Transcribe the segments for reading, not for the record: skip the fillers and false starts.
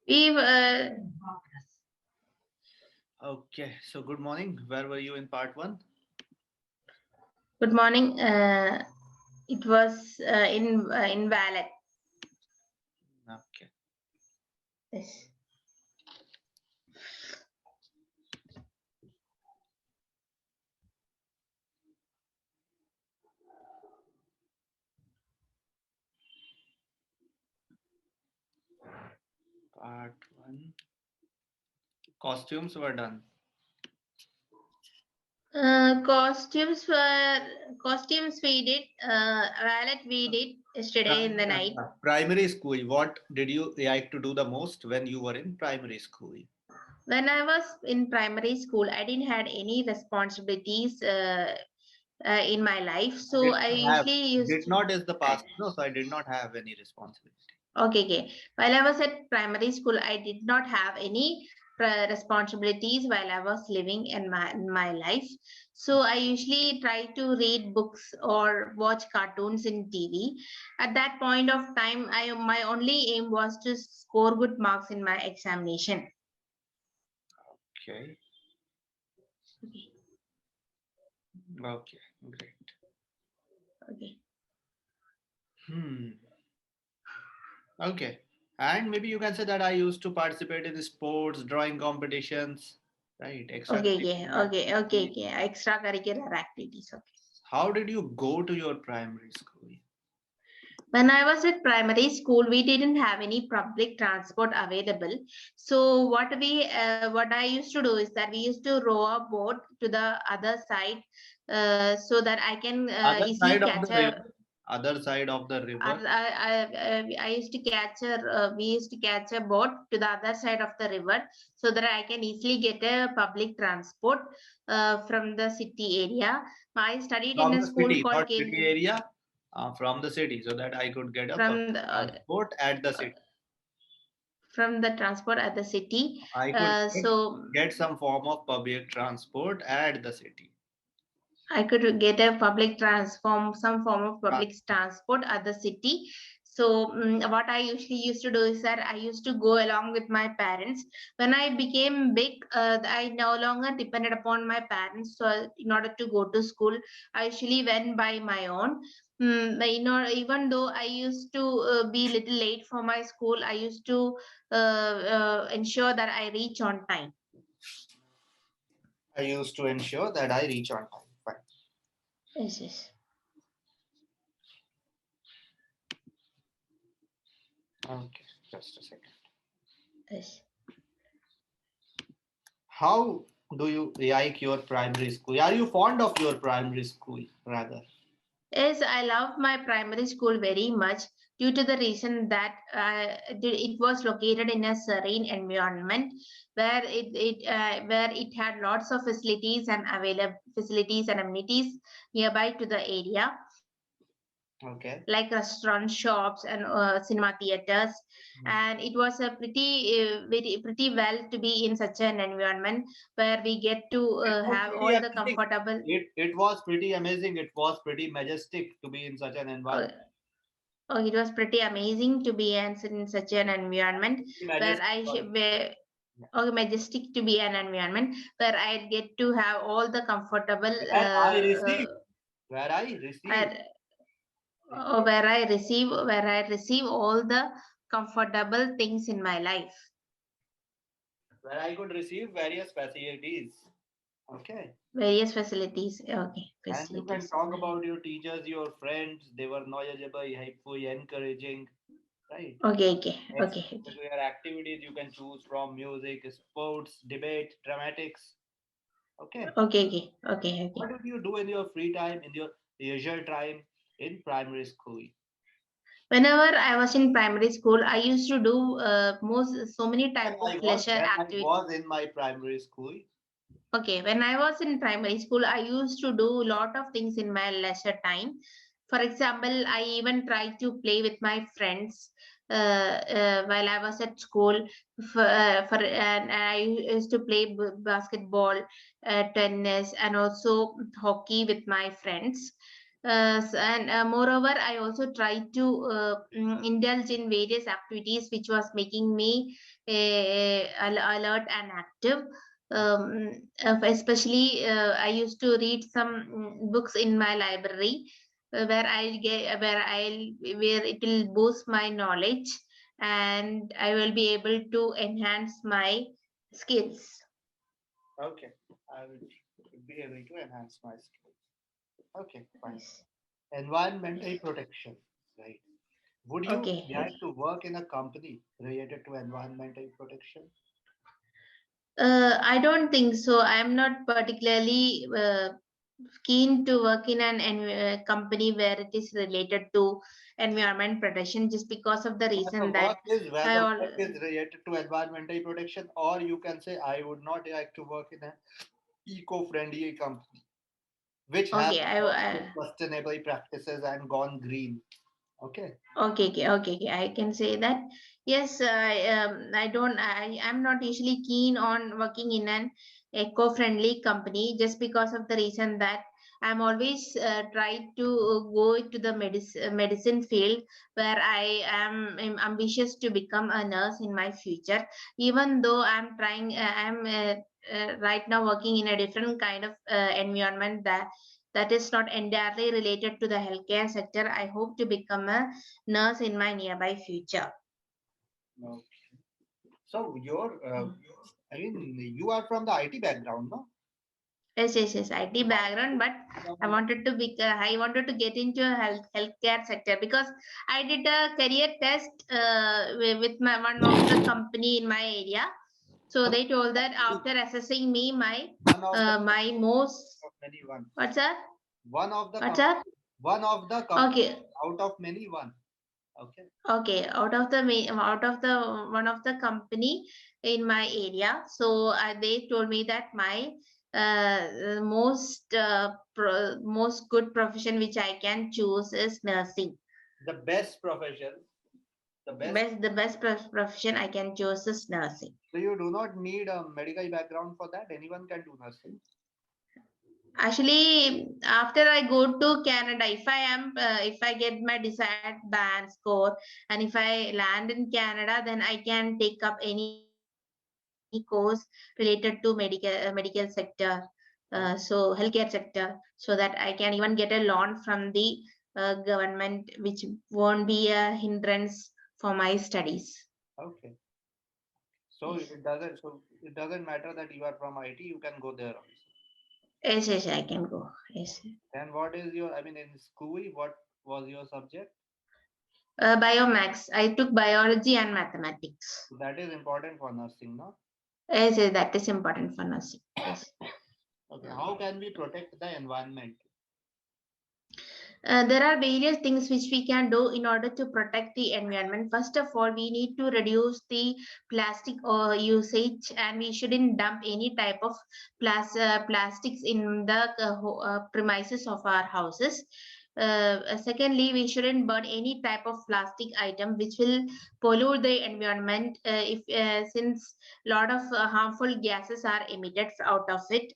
We Okay, so good morning. Where were you in part one? Good morning. It was in Valet. Okay. Yes. Part one. Costumes were done. Costumes we did. Valet we did yesterday in the night. Primary school. What did you like to do the most when you were in primary school? When I was in primary school, I didn't had any responsibilities in my life, I so did I not have. usually used. Did not is the Uh, past. No, so I did not have any responsibility. okay. While I was at primary school, I did not have any responsibilities while I was living in my life. So I usually try to read books or watch cartoons in TV. At that point of time, I my only aim was to score good marks in my examination. Okay. Okay. Great. Okay. Hmm. Okay. And maybe you can say that I used to participate in sports, drawing competitions, right? Okay. Okay. Extracurricular Okay. Okay. activities. Okay. Extracurricular activities. Okay. How did you go to your primary school? When I was at primary school, we didn't have any public transport available. So what I used to do is that we used to row a boat to the other side, so that I can Other easily side of catch the a. river. Other side of the river. I used to catch a. We used to catch a boat to the other side of the river, so that I can easily get a public transport from the city area. I studied in From a the school city, called not city Cambridge. area, from the city, so that I could get a public From the transport at the uh, city. from the transport at the city. I could So get some form of public transport at the city. I could get a some form of public Transport. transport at the city. So what I usually used to do is that I used to go along with my parents. When I became big, I no longer depended upon my parents. So in order to go to school, I usually went by my own. Even though I used to be little late for my school, I used to ensure that I reach on time. I used to ensure that I reach on time. Fine. Yes, yes, Okay, just a second. yes. How do you like your primary school? Are you fond of your primary school, rather? Yes, I love my primary school very much due to the reason that it was located in a serene environment where it had lots of facilities and available facilities and amenities nearby to the area, Okay. like restaurants, shops, and cinema theaters. And it was a pretty well to be in such an environment where we get to It was have pretty all the amazing. comfortable. It was pretty amazing. It was pretty majestic to be in such an Uh, environment. Oh, it was pretty amazing to be in such an environment where Majestic. where oh, majestic to be an environment where I get to have all the comfortable Where I receive, where I receive, uh, where I receive all the comfortable things in my life. where I could receive various facilities. Okay. Various facilities. Okay, And you can facilities. talk about your teachers, your friends. They were knowledgeable, helpful, encouraging, right? Okay, okay, okay, okay, Extracurricular activities you can choose from music, sports, debate, dramatics. Okay. okay, okay, okay, okay. What did you do in your free time, in your leisure time in primary school? Whenever I was in primary school, I used to do most so many type of leisure When I activities. was in my primary school, Okay, when I was in primary school, I used to do a lot of things in my leisure time. For example, I even tried to play with my friends while I was at school. And I used to play basketball, tennis, and also hockey with my friends. And moreover, I also tried to indulge in various activities which was making me alert and active. Especially, I used to read some books in my library, where it will boost my knowledge, and I will be able to enhance my skills. Okay, I will be able to enhance my skills. Okay, fine. Yes. Environmental protection, right? Would you Okay. like to work in a company related to environmental protection? I don't think so. I'm not particularly keen to work in an company where it is related to environment protection, just because of the reason that Where I the all work is related to environmental protection, or you can say I would not like to work in an eco-friendly company which has okay. adopted sustainable practices and gone green. Okay. Okay. I can say that. Yes, I don't. I'm not usually keen on working in an eco-friendly company, just because of the reason that I'm always try to go to the medicine field, where am ambitious to become a nurse in my future. Even though I'm right now working in a different kind of environment that is not entirely related to the healthcare sector. I hope to become a nurse in my nearby future. Okay. So I mean, you are from the IT background, no? Yes. IT background, but From I wanted to get into a healthcare sector, because I did a career test with my one of the company in my area. So one they told that after assessing me, of the my most of many one. what's that? One of the What's com- that? one of the company Okay. out of many one. Okay. Okay, out of the one of the company in my area, so they told me that my most good profession which I can choose is nursing. The best profession, the best. The best profession I can choose is nursing. So you do not need a medical background for that. Anyone can do nursing. Actually, after I go to Canada, if I get my desired band score, and if I land in Canada, then I can take up any course related to medical sector, so healthcare sector, so that I can even get a loan from the government, which won't be a hindrance for my studies. Okay. So Yes. it doesn't matter that you are from IT. You can go there also. Yes, I can go. Yes. Then what is your? I mean, in school, what was your subject? Biomax. I took biology and mathematics. That is important for nursing, no? Yes, that is important for nursing. Yes. Okay. How can we protect the environment? There are various things which we can do in order to protect the environment. First of all, we need to reduce the plastic usage, and we shouldn't dump any type of plastics in the premises of our houses. Secondly, we shouldn't burn any type of plastic item which will pollute the environment, if since a lot of harmful gases are emitted out of it.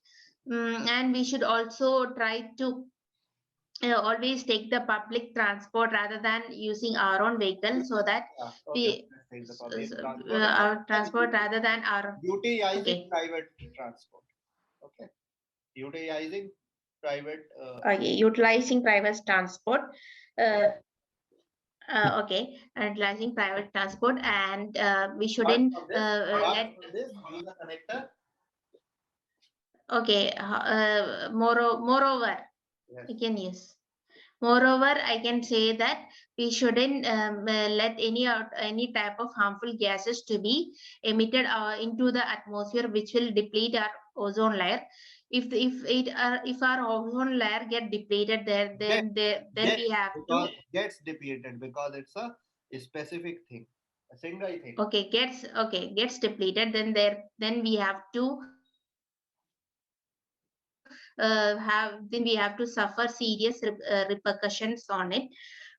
And we should also try to always take the public transport rather than using our own vehicle, so that Yeah. Okay. we Let's take the public transport and our transport rather than our utilizing okay. private transport. Okay. Utilizing private. Okay, utilizing private transport. uh, okay, utilizing private transport, and we Apart shouldn't from this, let use a connector. okay. Moreover, Yes. we can use. Moreover, I can say that we shouldn't let any type of harmful gases to be emitted into the atmosphere, which will deplete our ozone layer. If our ozone layer get depleted, Get then get we have to because gets depleted because it's a specific thing, a single thing. gets depleted, then we have to then we have to suffer serious repercussions on it.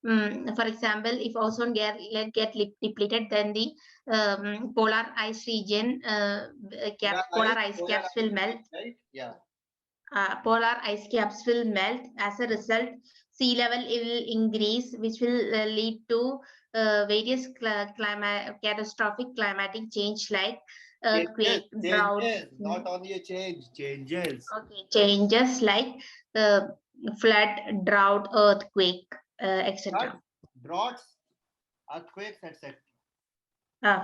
For example, if ozone depleted, then the polar ice region polar ice Polar caps will ice melt. sheet, right? Yeah. Polar ice caps will melt. As a result, sea level will increase, which will lead to various climate catastrophic climatic change like Changes, earthquake, droughts. changes, not only a change, changes. Okay, changes like uh, flood, drought, earthquake, Floods, etc. droughts, earthquakes, etc.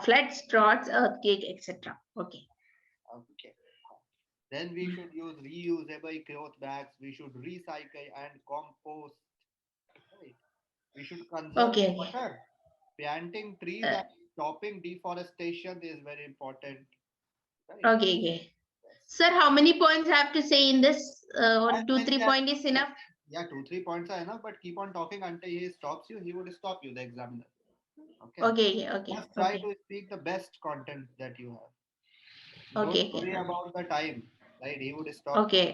Floods, droughts, earthquake, etc. Okay. Okay. Then we should use reusable cloth bags. We should recycle and compost. Right. We should conserve Okay. Okay. water. Planting trees Uh, and stopping deforestation is very important. Right. okay. Okay. Yes. Sir, how many points I have to say in this? As Or two, many three as point is enough? yeah, 2, 3 points are enough, but keep on talking until he stops you. He would stop you, the examiner. Okay. Okay. Okay. Just try Okay. to speak the best content that you have. Don't Okay. Okay. worry about the time. Right. He would stop Okay.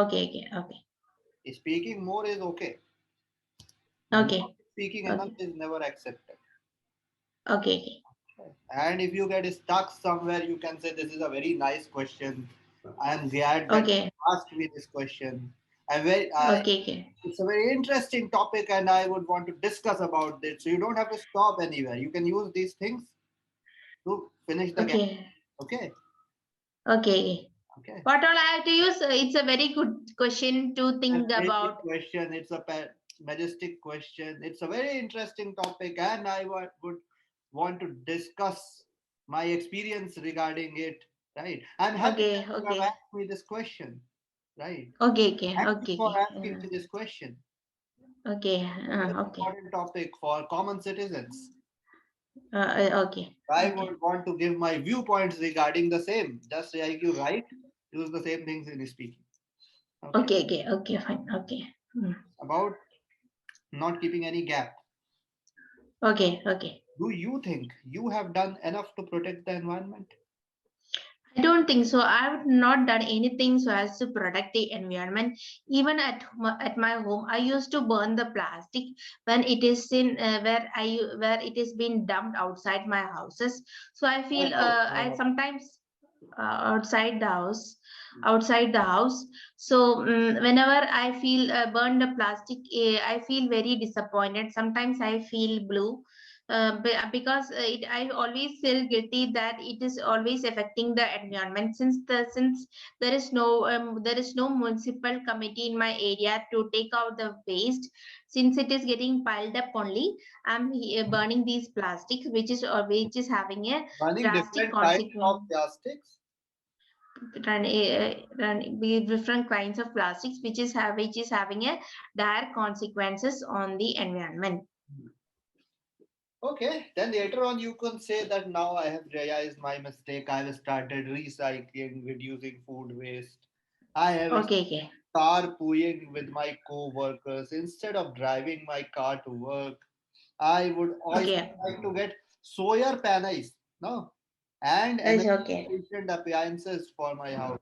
Okay. Okay. Okay. you. Speaking more is okay. Not Okay. speaking enough Okay. is never accepted. Okay. Okay. And if you get stuck somewhere, you can say, this is a very nice question. I am glad that Okay. you asked me this question. Okay. Okay. It's a very interesting topic and I would want to discuss about this. So you don't have to stop anywhere. You can use these things to finish the gap. Okay. Okay. Okay. Okay. What all I have to use? It's a very good question to A think very good about. question. It's a majestic question. It's a very interesting topic, and would want to discuss my experience regarding it. Right. I'm happy that Okay. you have Okay. asked me this question. Right. Okay. Okay. Thank you Okay. for Okay. asking me this question. Okay. It's an Okay. important topic for common citizens. Okay. I Okay. would want to give my viewpoints regarding the same. Just like you write, use the same things in speaking. Okay. Okay. Okay. Okay. Fine. Okay. Mm. About not keeping any gap. Okay. Okay. Do you think you have done enough to protect the environment? I don't think so. I have not done anything so as to protect the environment. Even at my home, I used to burn the plastic when it is in where it is being dumped outside my houses. So I My feel house. I sometimes outside the house, Hmm. outside the house. So whenever I feel burn the plastic, I feel very disappointed. Sometimes I feel blue. Because I always feel guilty that it is always affecting the environment since there is no municipal committee in my area to take out the waste. Since it is getting piled up only, I'm burning these plastics, which is having a Burning drastic different kinds of consequence. plastics. With different kinds of plastics, which is having a dire consequences on the environment. Okay, then later on you can say that now I have realized my mistake. I have started recycling, reducing food waste. I have Okay. Okay. carpooling with my co-workers instead of driving my car to work. I would also Okay. like to get solar panels, no, and It's energy okay. efficient appliances for my house.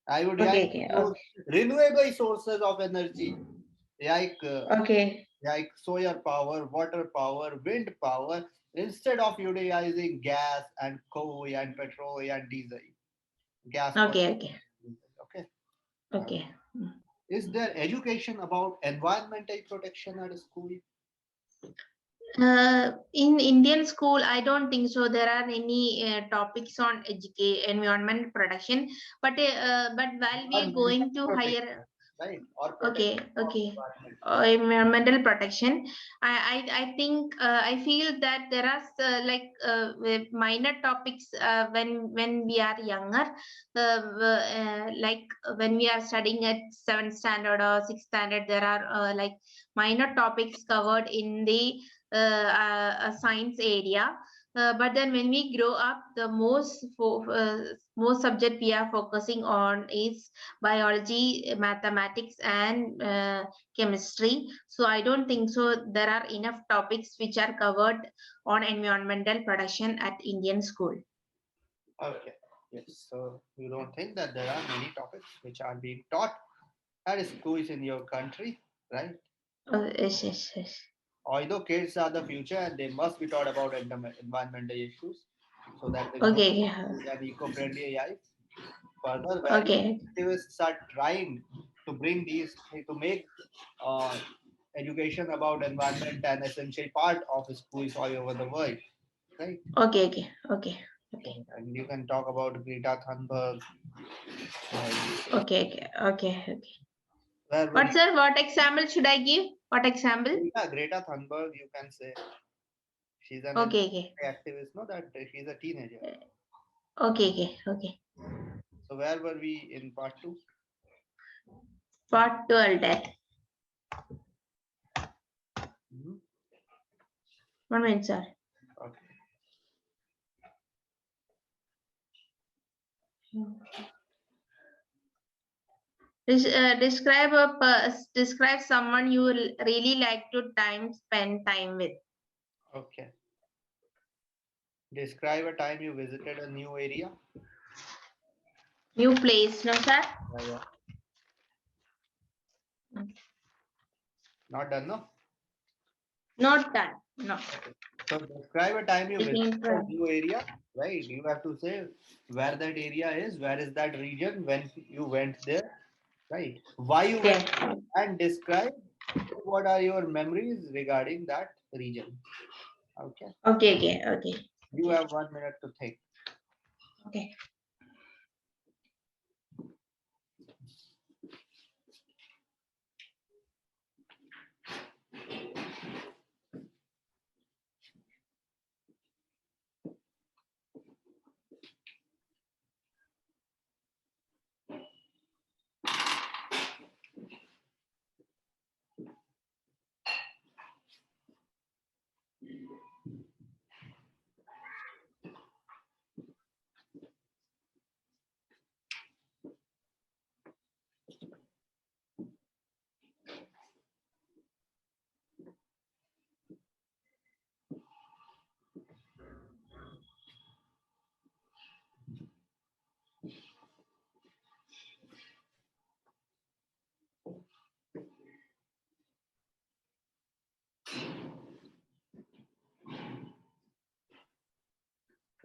I would like Okay. to Okay. use renewable sources of energy like Okay. solar power, water power, wind power instead of utilizing gas and coal and petrol and diesel. Gas for Okay. Okay. okay. Uh, Okay. is there education about environmental protection at school? In Indian school, I don't think so. There are any topics on environment protection, but while we are Environmental going to higher. protection, right? Or Okay, protection of okay. environment. Environmental protection. I think I feel that there are with minor topics when we are younger, like when we are studying at seventh standard or sixth standard, there are like minor topics covered in the science area. But then when we grow up, the most subject we are focusing on is biology, mathematics, and chemistry. So I don't think so. There are enough topics which are covered on environmental protection at Indian school. Okay. Yes. So you don't think that there are many topics which are being taught at schools in your country, right? Yes, yes, yes. Although kids are the future and they must be taught about environmental issues so that they grow Okay, with an eco-friendly life. Further, when okay, activists are trying to bring these, to make uh, education about environment an essential part of schools all over the world, right? Okay, okay, okay, okay, And you can talk about Greta Thunberg. And okay, okay, okay, okay. where will What, you? sir? What example should I give? What example? Yeah, Greta Thunberg, you can say she's an Okay, okay, activist. No, that she's a teenager. okay, okay, okay. So where were we in part two? Part 12 that. Mhm. 1 minute, sir. Okay. Describe someone you really like to spend time with. Okay. Describe a time you visited a new area. New place, no, sir? Yeah. Not done, no? Not done. No. So describe a time you visited Taking a from. new area, right? You have to say where that area is, where is that region, when you went there, right? Why you Okay. went, and describe what are your memories regarding that region. Okay. Okay, okay, okay. You Okay. have 1 minute to think. Okay.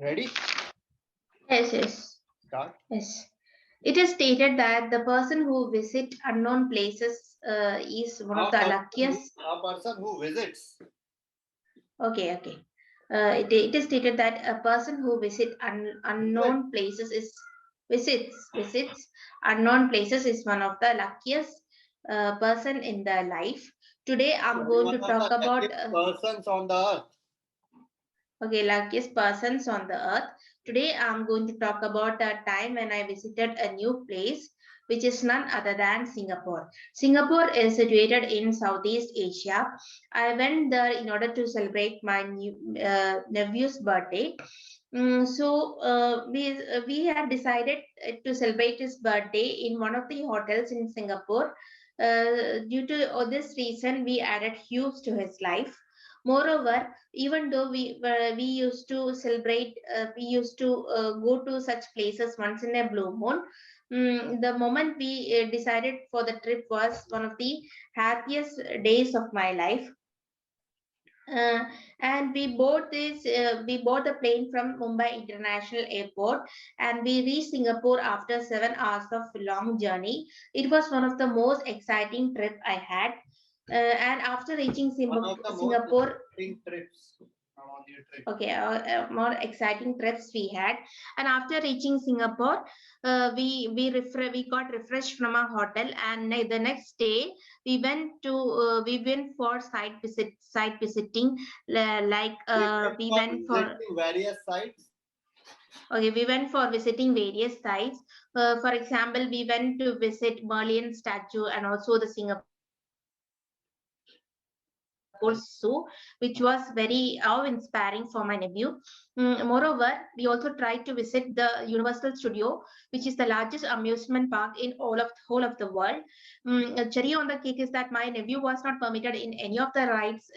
Ready? Yes, yes, Start. yes. It is stated that the person who visit unknown places is one of the luckiest. A person who visits. Okay, okay. It is stated that a person who Visit. unknown places is visits unknown places is one of the luckiest person in their life. Today, I'm going One to of talk the about luckiest persons on the earth. okay, luckiest persons on the earth. Today, I'm going to talk about a time when I visited a new place, which is none other than Singapore. Singapore is situated in Southeast Asia. I went there in order to celebrate my nephew's birthday. We had decided to celebrate his birthday in one of the hotels in Singapore. Due to this reason, we added hues to his life. Moreover, even though we used to celebrate, we used to go to such places once in a blue moon. The moment we decided for the trip was one of the happiest days of my life. uh, and we bought the plane from Mumbai International Airport, and we reached Singapore after 7 hours of long journey. It was one of the most exciting trip I had. And after reaching One of the most Singapore, exciting trips on your trip. okay, more exciting trips we had. And after reaching Singapore, we got refreshed from our hotel, and the next day we went for site visiting, like We went we for went for visiting various sites. okay, we went for visiting various sites. For example, we went to visit Merlion statue and also the Singapore Zoo, which was very awe-inspiring for my nephew. Moreover, we also tried to visit the Universal Studio, which is the largest amusement park in whole of the world. Cherry on the cake is that my nephew was not permitted in any of the rides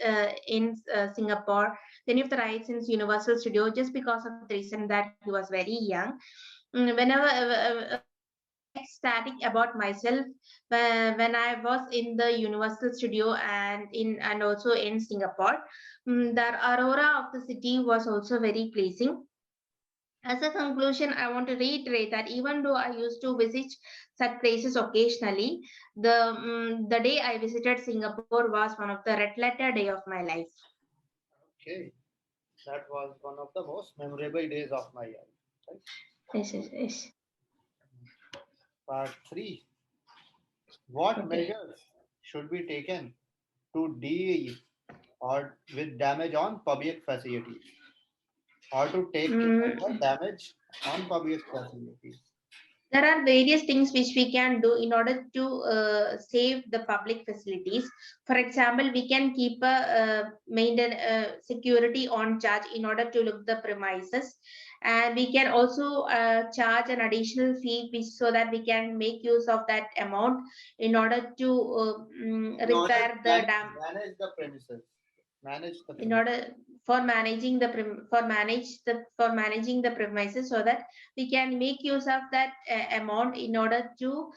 in Singapore, any of the rides in Universal Studio, just because of the reason that he was very young. Whenever I am ecstatic about myself when I was in the Universal Studio and also in Singapore. The aurora of the city was also very pleasing. As a conclusion, I want to reiterate that even though I used to visit such places occasionally, the day I visited Singapore was one of the red letter day of my life. Okay, that was one of the most memorable days of my life. Right? Yes, yes, yes. Part 3. What Okay. measures should be taken to deal or with damage on public facilities or to take care of the Mm, damage on public facilities? there are various things which we can do in order to save the public facilities. For example, we can keep a maintain security on charge in order to look the premises, and we can also charge an additional fee which, so that we can make use of that amount in order to In order to repair the dam, manage the premises, manage the in premises. order for managing the for managing the premises, so that we can make use of that amount in order to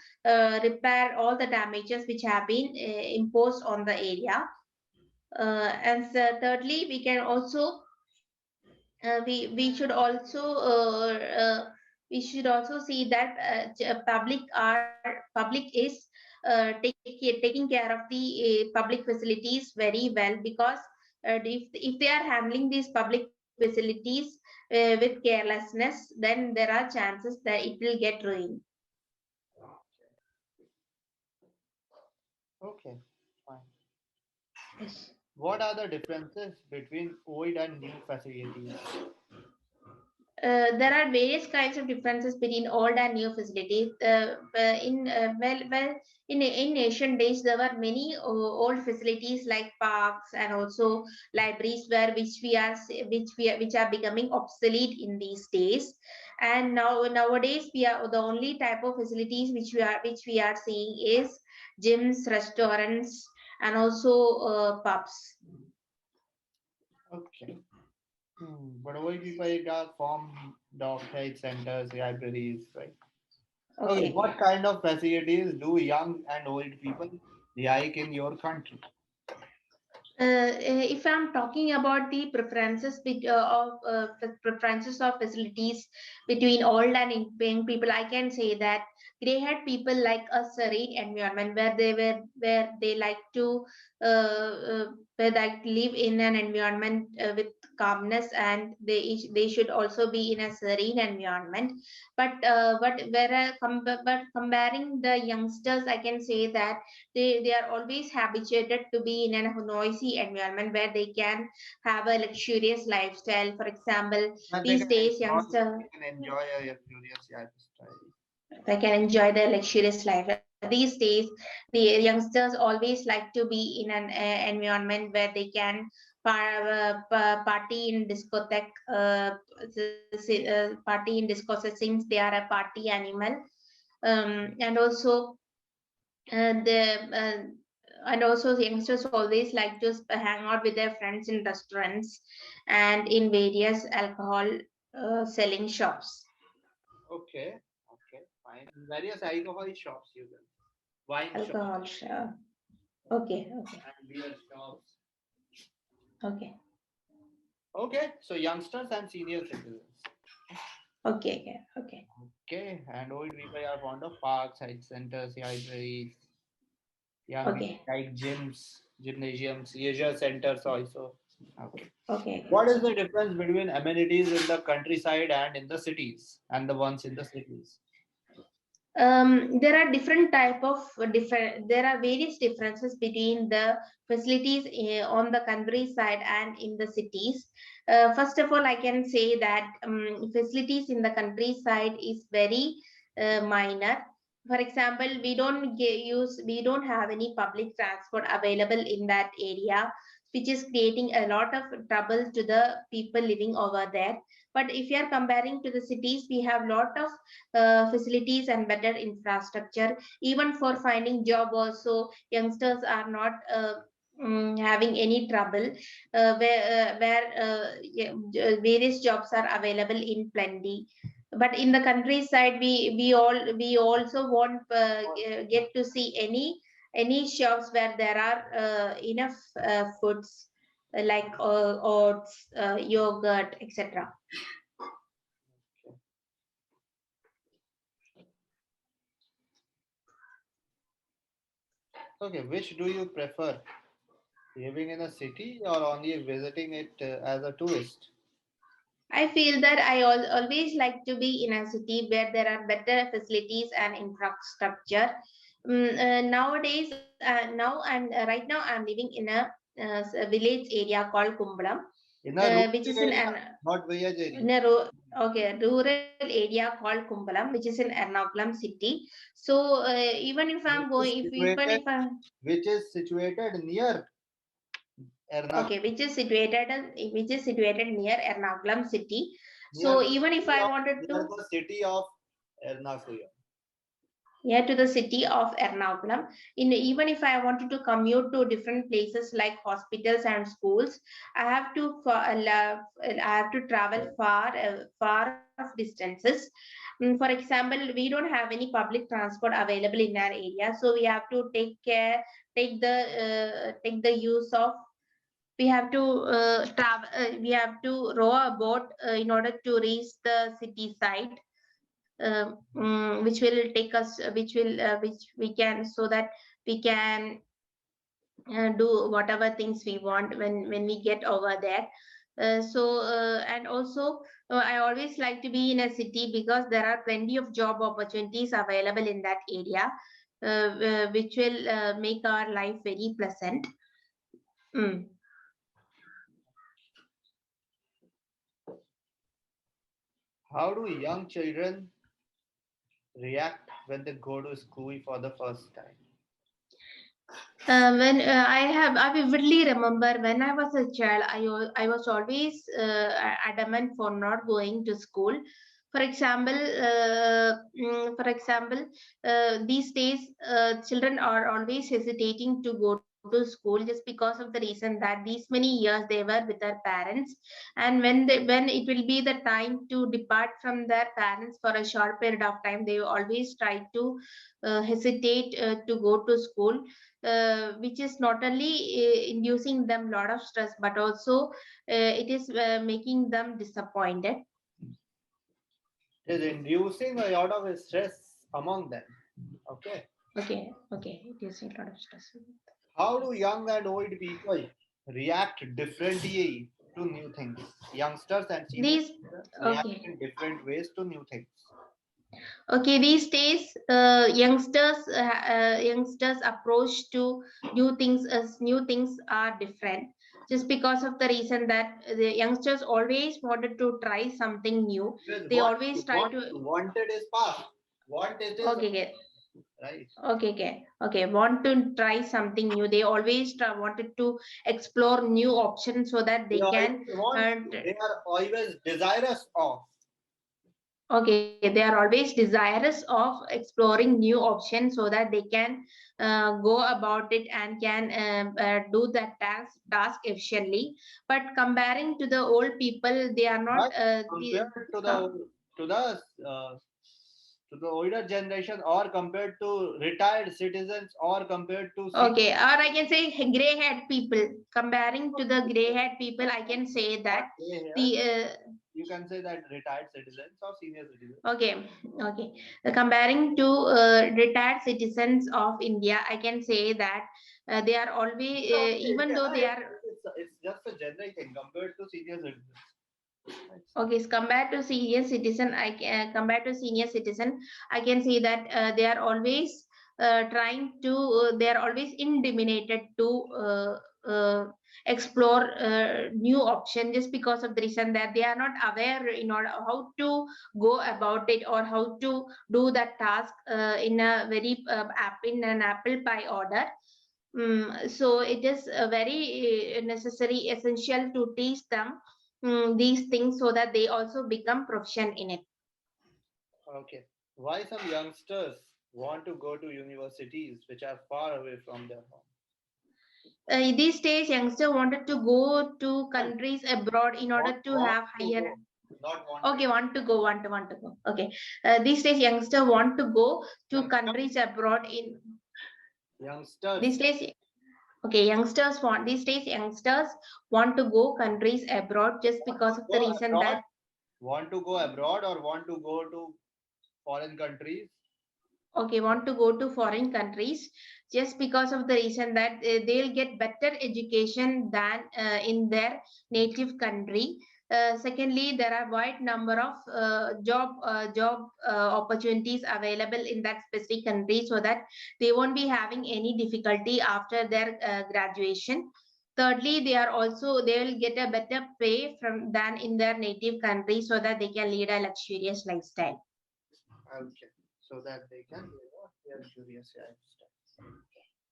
repair all the damages which have been imposed on the area. And thirdly, we can also we should also we should also see that public is taking care of the public facilities very well, because if they are handling these public facilities with carelessness, then there are chances that it will get ruined. Okay, fine. Yes. What are the differences between old and new facilities? There are various kinds of differences between old and new facilities. In ancient days, there were many old facilities like parks and also libraries, where which are becoming obsolete in these days. And nowadays, we are the only type of facilities which we are seeing is gyms, restaurants, and also pubs. Okay. But old people got form dog health centers, libraries, right? Okay, Okay. what kind of facilities do young and old people like in your country? If I'm talking about the preferences of facilities between old and young people, I can say that they had people like a serene environment where they like to where they live in an environment with calmness, and they should also be in a serene environment. But comparing the youngsters, I can say that they are always habituated to be in a noisy environment where they can have a luxurious lifestyle. For example, And these days they can enjoy a curious lifestyle. they can enjoy their luxurious life. These days, the youngsters always like to be in an environment where they can party in discotheque, party in discotheque, since they are a party animal. And also the and also the youngsters always like to hang out with their friends in restaurants and in various alcohol selling shops. Okay, okay, fine. Various alcohol shops, you can. Wine shops Alcohol shop. Okay, okay, and beer shops. okay, Okay, so youngsters and senior citizens. okay, okay, okay, Okay, and old people are fond of parks, health centers, libraries. Young people okay, like gyms, gymnasiums, leisure centers also. Okay. okay. What is the difference between amenities in the countryside and in the cities and the ones in the cities? There are different type of different there are various differences between the facilities on the countryside and in the cities. First of all, I can say that facilities in the countryside is very minor. For example, we don't have any public transport available in that area, which is creating a lot of trouble to the people living over there. But if you are comparing to the cities, we have lot of facilities and better infrastructure. Even for finding job also, youngsters are not having any trouble, yeah, various jobs are available in plenty. But in the countryside, we also won't get to see any shops where there are enough foods like oats, yogurt, etc. Okay, which do you prefer? Living in a city or only visiting it as a tourist? I feel that always like to be in a city where there are better facilities and infrastructure. Nowadays, right now I'm living in a village area called Kumbalam, In a rural which is in area, an not village area. in a okay, rural area called Kumbalam, which is in Ernakulam city. So even if I'm Which going, is if even if situated, I'm which is situated near okay, Ernakulam, which is situated near Ernakulam city. near So the even if city I of wanted near to the city of Ernakulam. near to the city of Ernakulam. Even if I wanted to commute to different places like hospitals and schools, I have to travel far of distances. For example, we don't have any public transport available in our area, so we have to take the use of we have to we have to row a boat in order to reach the city side, which will take us which we can so that we can do whatever things we want when we get over there. And also I always like to be in a city because there are plenty of job opportunities available in that area, which will make our life very pleasant. Mm. How do young children react when they go to school for the first time? When I vividly remember when I was a child, I was always adamant for not going to school. For example, these days children are always hesitating to go to school just because of the reason that these many years they were with their parents, and when it will be the time to depart from their parents for a short period of time, they always try to hesitate to go to school, which is not only inducing them a lot of stress but also it is making them disappointed. It is inducing a lot of stress among them. Okay. Okay, it is a lot of stress. How do young and old people react differently to new things? Youngsters and senior These citizens react okay in different ways to new things. Okay, these days, youngsters approach to new things as new things are different, just because of the reason that the youngsters always wanted to try something new. Because They always try what to wanted is past. What it is okay, okay, right. okay. Want to try something new. They always wanted to explore new options so that They they always can. want. They are always desirous of. Okay, they are always desirous of exploring new options so that they can go about it and can do that task efficiently. But comparing to the old people, they are not But compared to the uh, to the older generation, or compared to retired citizens, or compared to okay, or I can say gray haired people. Comparing to the gray haired people, I can say not that gray hair, the you can say that retired citizens or senior citizens. okay, okay. Comparing to retired citizens of India, I can say that they are always, Okay, even though they yeah, are it's just a general thing compared to senior citizens. It's okay, compared to senior citizen, I can say that they are always they are always intimidated to explore new option just because of the reason that they are not aware in order how to go about it or how to do that task in a very in an apple pie order. So it is very necessary, essential to teach them these things so that they also become proficient in it. okay. Why some youngsters want to go to universities which are far away from their home? These days, youngster wanted to go to No, countries abroad in order to want have to higher. go, not wanted. Okay, want to go. Okay, these days, youngster want to go to Youngsters, countries abroad in youngsters these days. Okay, these days youngsters want to go countries abroad just want because to of the go reason abroad, that want to go abroad, or want to go to foreign countries. want to go to foreign countries just because of the reason that they'll get better education than in their native country. Secondly, there are wide number of job opportunities available in that specific country, so that they won't be having any difficulty after their graduation. Thirdly, they will get a better pay from than in their native country, so that they can lead a luxurious lifestyle. Okay. So that they can, they are curious. Yeah,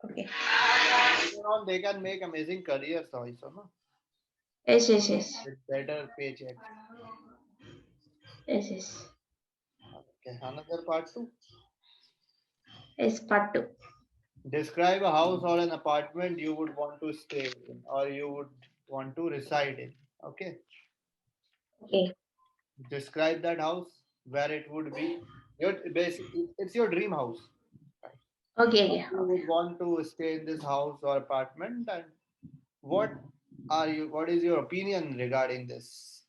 Okay. later on, they can make amazing careers also, no? Yes, yes, yes. With better paychecks. Yes, yes. Okay. Another part two. Yes, part two. Describe a house or an apartment you would want to stay in or you would want to reside in. Okay. Okay. Describe that house, where it would be. Your basically, it's your dream house. Right? Okay, Why okay, you would want to stay in this house or apartment, and what what is your opinion regarding this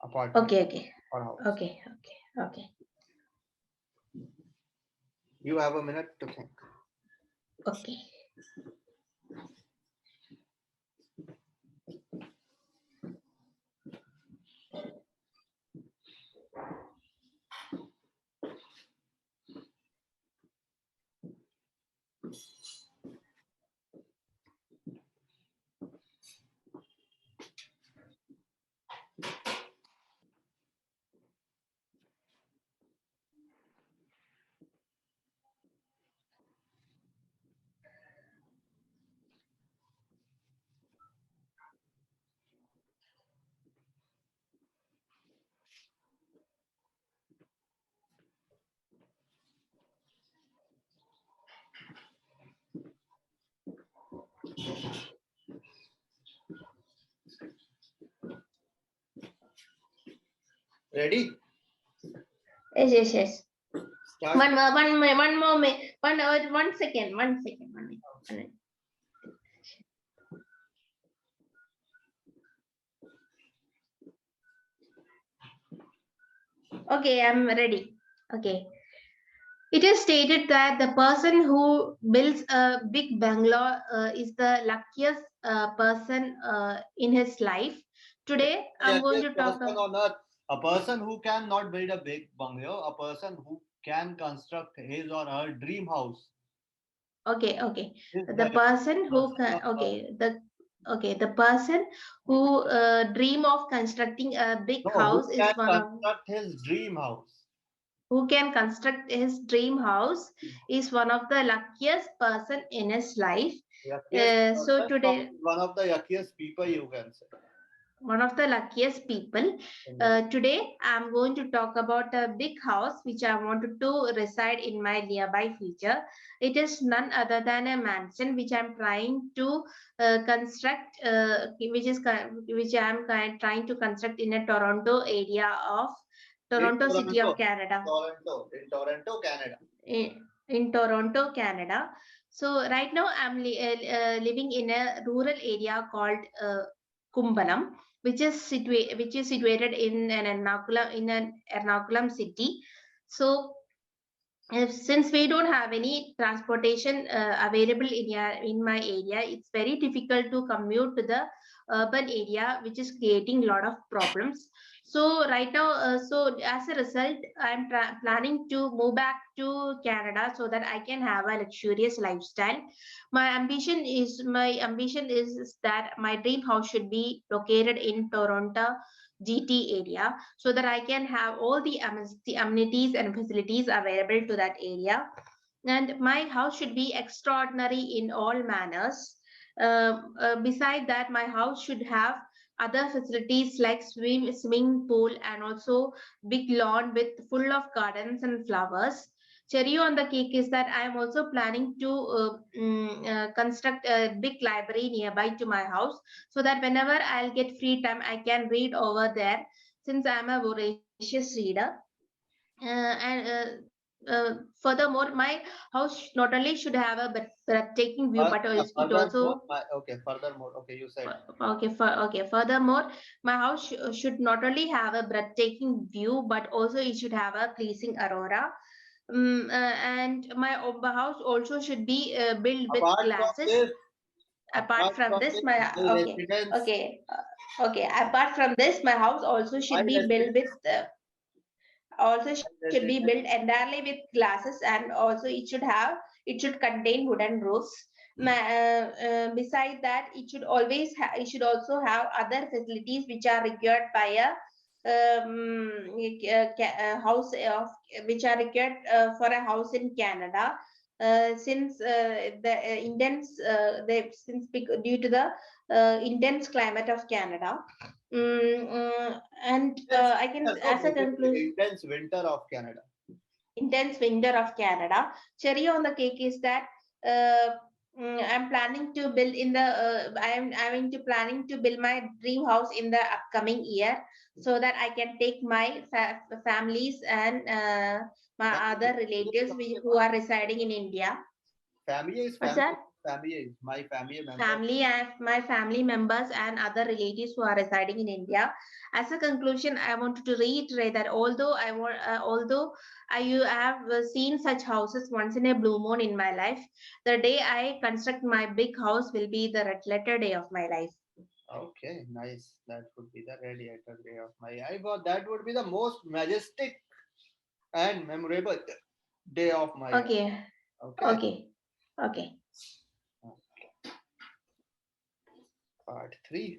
apartment okay, okay, or house? okay, okay, okay, You have a minute to think. okay. Ready? Yes, yes, yes. Start. One more, 1 second, 1 second, 1 minute. 1 minute. Okay, I'm ready. Okay. It is stated that the person who builds a big bungalow is the luckiest person in his life. Today, The I'm going luckiest to talk. person on earth. A person who cannot build a big bungalow, a person who can construct his or her dream house Okay, okay. is The the person who person can, on earth. the person who dream of constructing a big No, house who can is one of construct his dream house. who can construct his dream house is one of the luckiest person in his life. Yuckiest So person, or today, one of the yuckiest people you can say. one of the luckiest people. In the, Today, I'm going to talk about a big house which I wanted to reside in my nearby future. It is none other than a mansion which I'm trying to construct, which I'm trying to construct in a Toronto area of in Toronto city Toronto, of Canada. Toronto, Canada. In Toronto, Canada. So right now I'm living in a rural area called Kumbalam, which is situated in an Ernakulam city. So since we don't have any transportation available in my area, it's very difficult to commute to the urban area, which is creating a lot of problems. So right now, so as a result, I'm planning to move back to Canada so that I can have a luxurious lifestyle. My ambition is that my dream house should be located in Toronto GT area, so that I can have all the amenities and facilities available to that area. And my house should be extraordinary in all manners. Beside that, my house should have other facilities like swimming pool, and also big lawn with full of gardens and flowers. Cherry on the cake is that I am also planning to construct a big library nearby to my house, so that whenever I'll get free time, I can read over there, since I'm a voracious reader. And furthermore, my house not only should have a breathtaking view, but it Furthermore, also furthermore, okay, you said. okay. Furthermore, my house should not only have a breathtaking view, but also it should have a pleasing aurora. And my house also should be built with Apart from glasses. this, Apart apart from from this, this, my my okay, residence, okay, okay. Apart from this, my house also my should be built with residence, also my should be built residence. entirely with glasses, and also it should contain wooden roofs. Beside that, it should also have other facilities which are required by a house of which are required for a house in Canada. Since the intense they since due to the intense climate of Canada. And Intense I can, winter, no, as a basically conclusion, intense winter of Canada. intense winter of Canada. Cherry on the cake is that I'm planning to build in the I'm into planning to build my dream house in the upcoming year, so that I can take my families and my other Family. relatives who are residing in India. Family is What's family. that? Family is my family member. Family and my family members and other relatives who are residing in India. As a conclusion, I wanted to reiterate that although I have seen such houses once in a blue moon in my life, the day I construct my big house will be the red letter day of my life. Okay, nice. That would be the radiator day of my life. Or that would be the most majestic and memorable day of my life. Okay, Okay. okay, okay, Part three.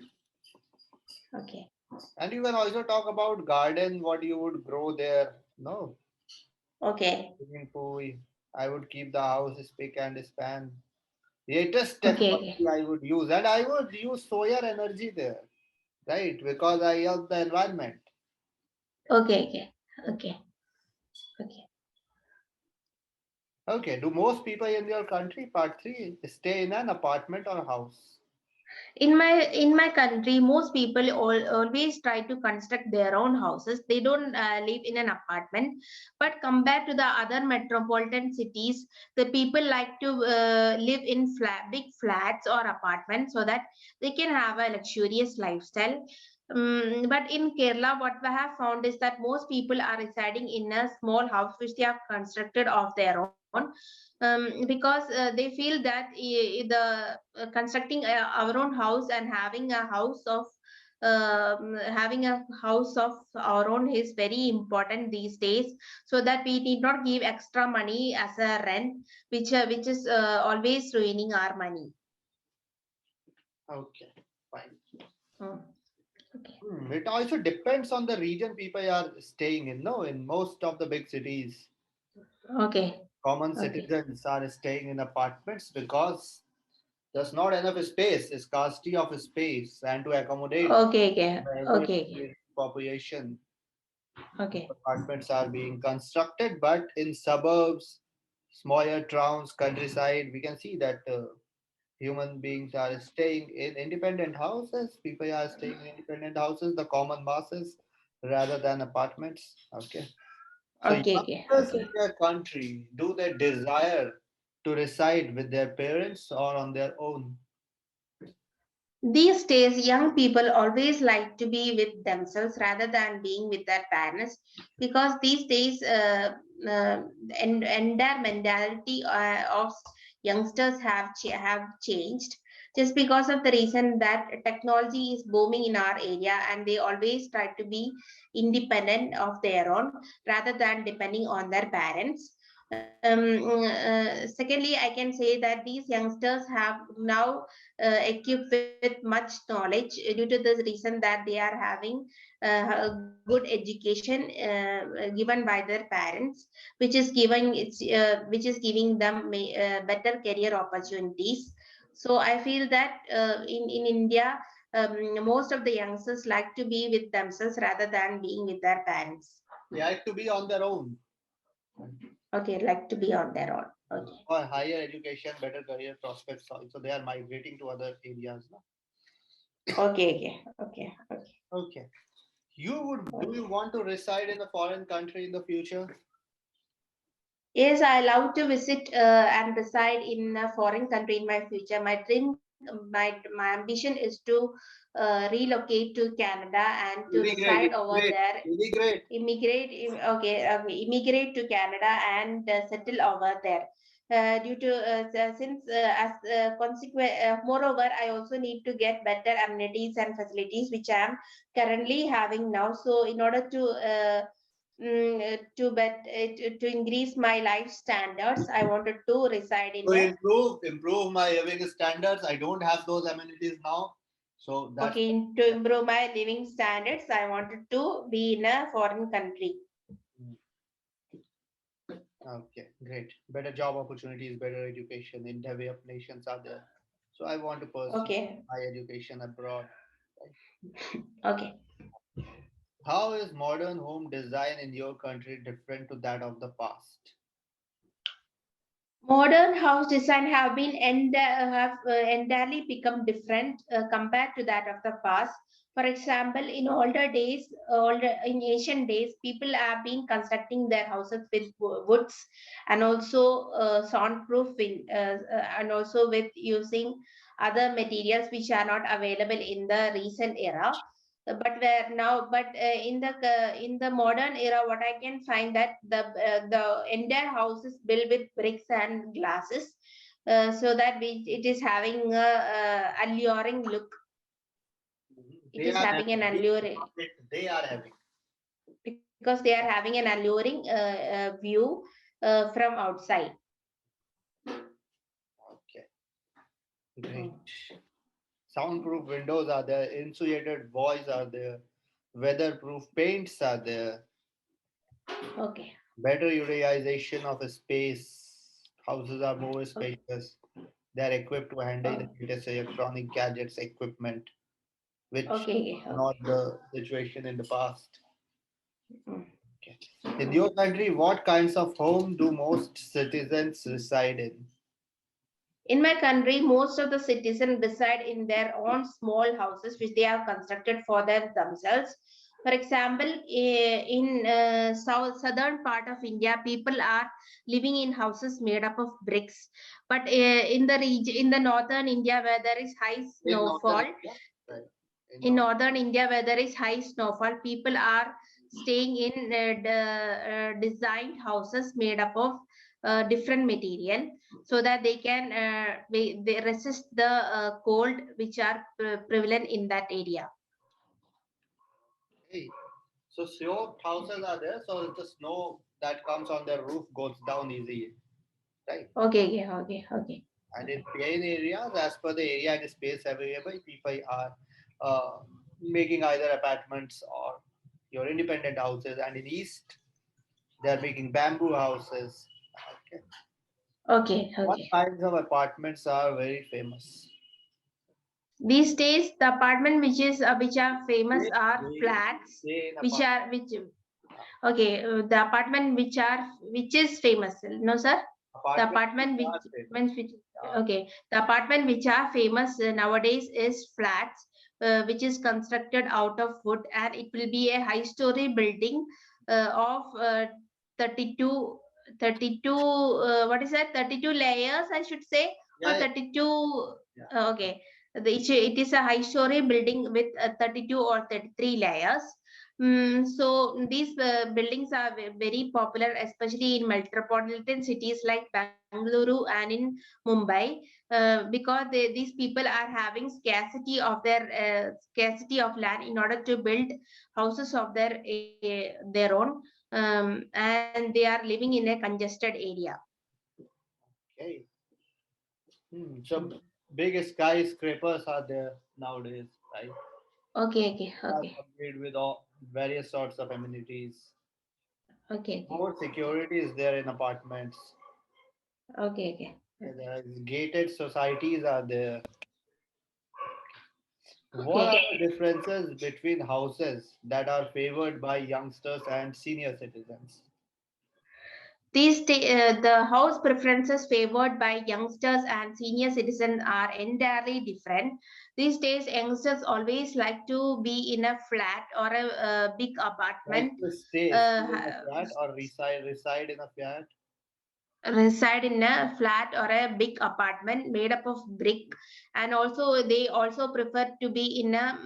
okay, And you can also talk about garden, what you would grow there. No, okay, swimming pool. I would keep the house spick and span. Latest okay, technology I would use, and I would use solar energy there, right? Because I help the environment. okay, okay, okay, okay. Okay, do most people in your country, part three, stay in an apartment or house? In my country, most people always try to construct their own houses. They don't live in an apartment. But compared to the other metropolitan cities, the people like to live in big flats or apartments, so that they can have a luxurious lifestyle. But in Kerala, what we have found is that most people are residing in a small house which they have constructed of their own, because they feel that constructing our own house and having a house of our own is very important these days, so that we need not give extra money as a rent, which is always ruining our money. Okay, fine. Mm, okay, It also depends on the region people are staying in. No, in most of the big cities, okay, common okay, citizens are staying in apartments because there's not enough space, scarcity of space, and to accommodate okay, okay, the ever okay, increasing population, okay, apartments are being constructed. But in suburbs, smaller towns, countryside, we can see that human beings are staying in independent houses. People are staying in independent houses, the common masses, rather than apartments. Okay. So okay, okay, youngsters in okay. their country, do they desire to reside with their parents or on their own? These days, young people always like to be with themselves rather than being with their parents, because these days, and their mentality of youngsters have changed, just because of the reason that technology is booming in our area, and they always try to be independent of their own rather than depending on their parents. Secondly, I can say that these youngsters have now equipped with much knowledge due to this reason that they are having a good education given by their parents, which is giving them better career opportunities. So I feel that in India, most of the youngsters like to be with themselves rather than being with their parents. They have to be on their own. Okay, like to be on their own. Okay, For higher education, better career prospects also, they are migrating to other areas. No? okay, okay, okay, okay. Okay. You would do Okay. you want to reside in a foreign country in the future? Yes, I love to visit and reside in a foreign country in my future. My dream my ambition is to relocate to Canada and to Really great, reside really over great, there, really great. immigrate to Canada and settle over there. Due to since as consequent, moreover, I also need to get better amenities and facilities which I am currently having now. So in order to to increase my life standards, I wanted to reside in To a improve my living standards. I don't have those amenities now, so that's okay, to improve my living standards. I wanted to be in a foreign country. okay. Great, better job opportunities, better education in developed nations are there. So I want to pursue Okay, higher education abroad. Right? okay. How is modern home design in your country different to that of the past? Modern house design have been entirely become different compared to that of the past. For example, in older days, in ancient days, people have been constructing their houses with woods and also soundproof, and also with using other materials which are not available in the recent era. But where now, but in the modern era, what I can find that the entire house is built with bricks and glasses, so that it is having a, alluring look. It They is are having an having, alluring they are having. because they are having an alluring view from outside. Okay, great. Mm. Soundproof windows are there, insulated walls are there, weatherproof paints are there, Okay. better utilization of space. Houses are more spacious. They are equipped to handle the Oh, latest electronic gadgets equipment, which okay. was not the situation in the past. Mm. Okay. In your country, what kinds of home do most citizens reside in? In my country, most of the citizens reside in their own small houses, which they have constructed for themselves. For example, in southern part of India, people are living in houses made up of bricks. But in the region, in the northern India, where there is high In northern snowfall, India, right? In in north. northern India, where there is high snowfall, people are staying in designed houses made up of different material so that they can they resist the cold which are prevalent in that area. Hey, so sloped houses are there, so the snow that comes on their roof goes down easy, right? Okay. And in plain areas, as per the area and space available, people are making either apartments or your independent houses. And in east, they are making bamboo houses. Okay. Okay, What okay. kinds of apartments are very famous? These days, the apartment which are famous They, are they, flats, they in which apartment. are which okay, the apartment which is famous. No, sir. The Apartments which apartment are famous. which Yeah. okay, the apartment which are famous nowadays is flats, which is constructed out of wood, and it will be a high story building of 32, 32. What is that? 32 layers, I should say, or Yeah, 32. yeah. Okay, it is a high story building with 32 or 33 layers. So these buildings are very popular, especially in metropolitan cities like Bangalore and in Mumbai, because these people are having scarcity of land in order to build houses of their own, and they are living in a congested area. Okay. So big skyscrapers are there nowadays, right? Are Okay. complete with all various sorts of amenities. Okay. More security is there in apartments. Okay. There is gated societies are there. What are Okay. the differences between houses that are favored by youngsters and senior citizens? The house preferences favored by youngsters and senior citizens are entirely different. These days, youngsters always like to be in a flat or a big Like apartment. to stay Uh, in a ha- flat or reside in a flat? reside in a flat or a big apartment made up of brick, and also they also prefer to be in a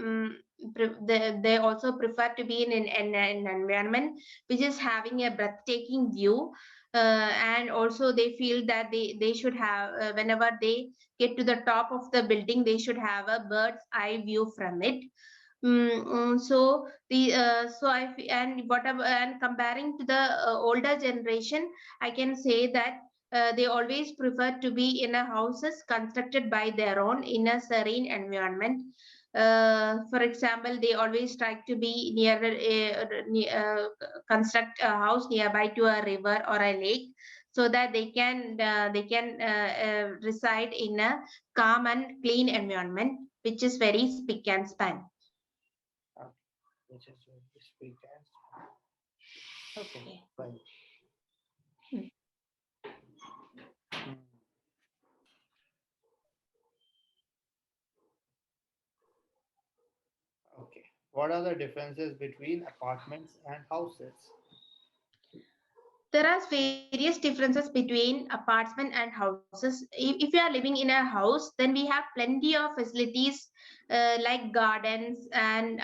they also prefer to be in an environment which is having a breathtaking view, and also they feel that they should have, whenever they get to the top of the building, they should have a bird's eye view from it. So the and whatever, and comparing to the older generation, I can say that they always prefer to be in a houses constructed by their own in a serene environment. For example, they always try to be near construct a house nearby to a river or a lake, so that they can reside in a calm and clean environment, which is very spick and span. Okay. Which is speak and okay, fine. Hmm. Okay. What are the differences between apartments and houses? There are various differences between apartment and houses. If you are living in a house, then we have plenty of facilities, like gardens and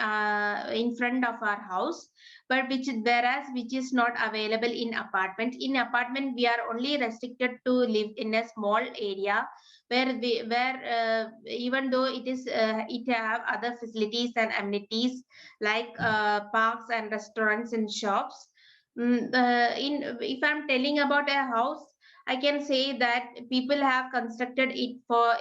in front of our house, but which is not available in apartments. In apartment, we are only restricted to live in a small area, where even though it have other facilities and amenities like parks and restaurants and shops. In If I'm telling about a house, I can say that people have constructed it for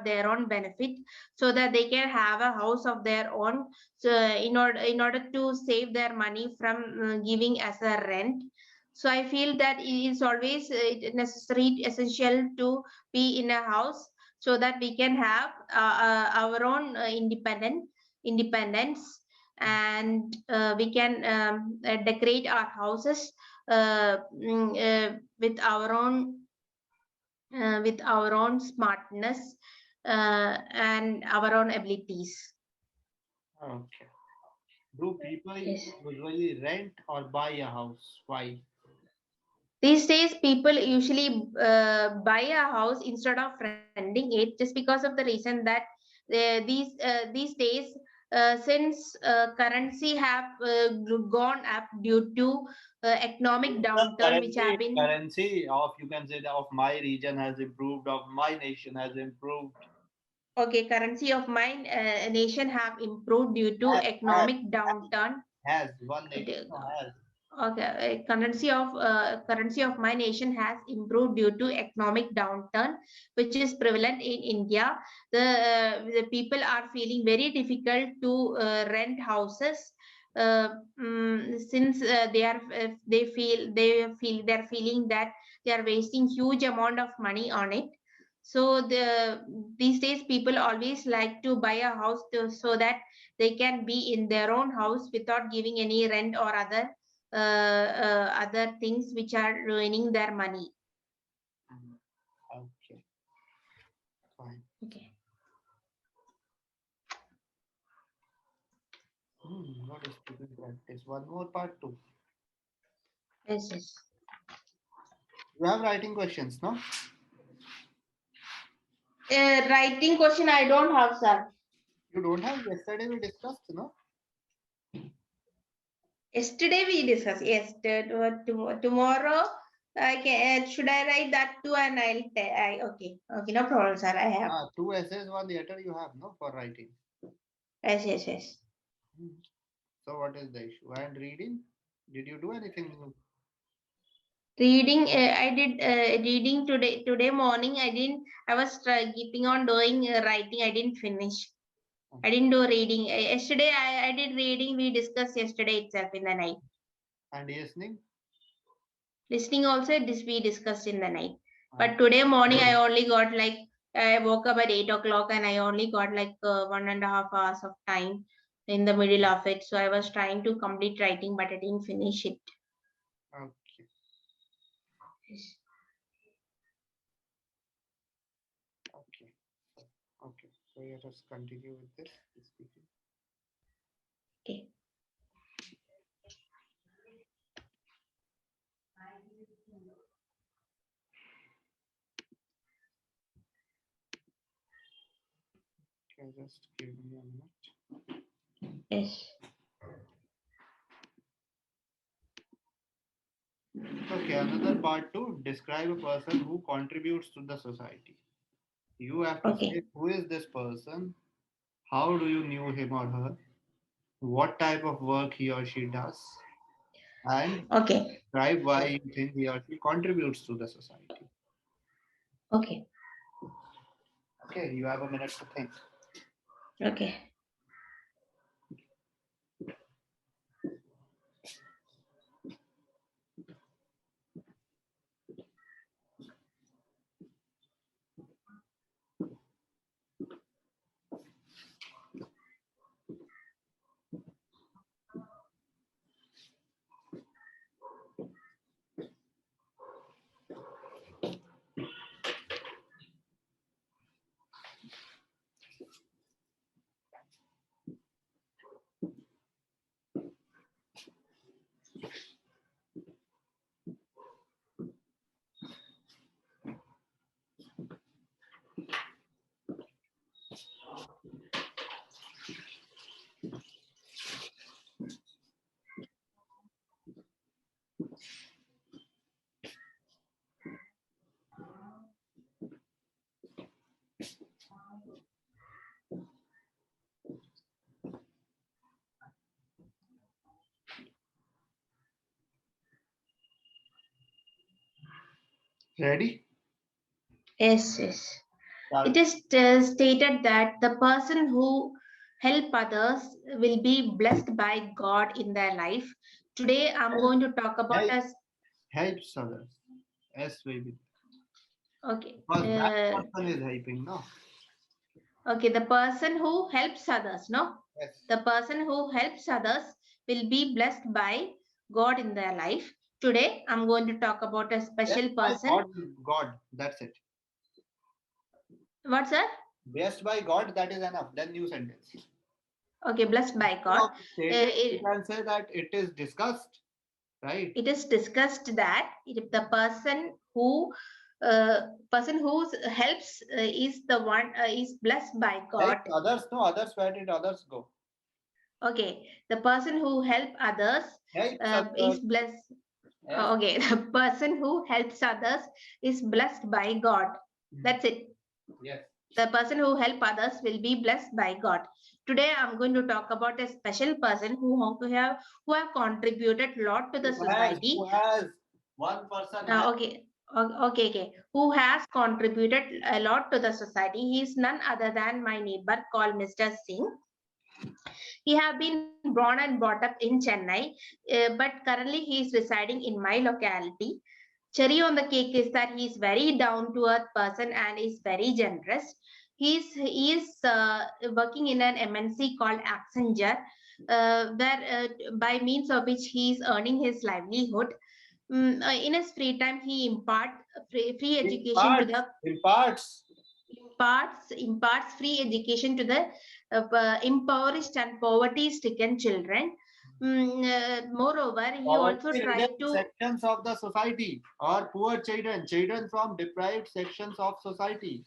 their own benefit, so that they can have a house of their own. So in order to save their money from giving as a rent. So I feel that it is always necessary, essential to be in a house, so that we can have our own independence, and we can decorate our houses with our own smartness and our own abilities. Okay. Do people Yes. usually rent or buy a house? Why? These days, people usually buy a house instead of renting it, just because of the reason that these days, since currency have gone up due to economic The downturn, which have been. currency of, you can say, that of my region has improved, of my nation has improved. Okay, currency of my nation have improved due to Has has economic downturn. has one nation It, no, has. Okay, currency of my nation has improved due to economic downturn, which is prevalent in India. The people are feeling very difficult to rent houses, since they're feeling that they are wasting huge amount of money on it. So these days people always like to buy a house so that they can be in their own house without giving any rent or other things which are ruining their money. Mm, okay, fine. Okay. What is speaking practice? One more part two. Yes, yes. You have writing questions, no? Writing question I don't have, sir. You don't have. Yesterday we discussed, no? Yesterday we discussed. Yes, tomorrow should I write that too, and okay, okay, no problem, sir. I have. Two essays, one letter you have, no, for writing. Yes, yes, yes. Hmm. So what is the issue? And reading? Did you do anything new? Reading, I did reading today. Today morning, I didn't. I was keeping on doing writing. I didn't finish. I didn't do reading. Yesterday, I did reading. We discussed yesterday itself in the night. And listening? Listening also, this we discussed in the night. Uh, But today morning, I only got like, I woke up at 8 o'clock, and I only got like 1.5 hours of time in the middle of it. So I was trying to complete writing, but I didn't finish it. okay, okay, okay. So let us continue with this speaking. Okay. Just give me a minute. Yes. Okay, another part two. Describe a person who contributes to the society. You have to say Okay. who is this person, how do you knew him or her, what type of work he or she does, and Okay. describe why you think he or she contributes to the society. Okay. Okay, you have a minute to think. Okay. Ready? Yes. Yes. It Start. is stated that the person who help others will be blessed by God in their life. Today, I'm Help, going to talk about help, us. helps others. Yes, baby. Okay. Because that person is helping, no? Okay. The person who helps others, no? Yes. The person who helps others will be blessed by God in their life. Today, I'm going to talk about a Blessed special by person. God, God. That's it. What's that? Blessed by God, that is enough. Then new sentence. Okay, blessed by Instead God. of stated, you can say that it is discussed, right? It is discussed that if the person who helps is the one is blessed by God. Helps others, no others. Where did others go? Okay, the person who help others Helps is others. blessed. Yes. Okay, the person who helps others is blessed by God. That's it. Yes. The person who help others will be blessed by God. Today, I'm going to talk about a special person who have contributed a lot to the society. Who has one person has Okay. Okay. Who has contributed a lot to the society. He is none other than my neighbor called Mr. Singh. He have been born and brought up in Chennai, but currently he is residing in my locality. Cherry on the cake is that he is very down to earth person and is very generous. He is working in an MNC called Accenture, where by means of which he is earning his livelihood. In his free time, he free education to the imparts. imparts free education to the impoverished and poverty-stricken children. Moreover, he also tried Poverty-ridden to. sections of the society or poor children, children from deprived sections of society.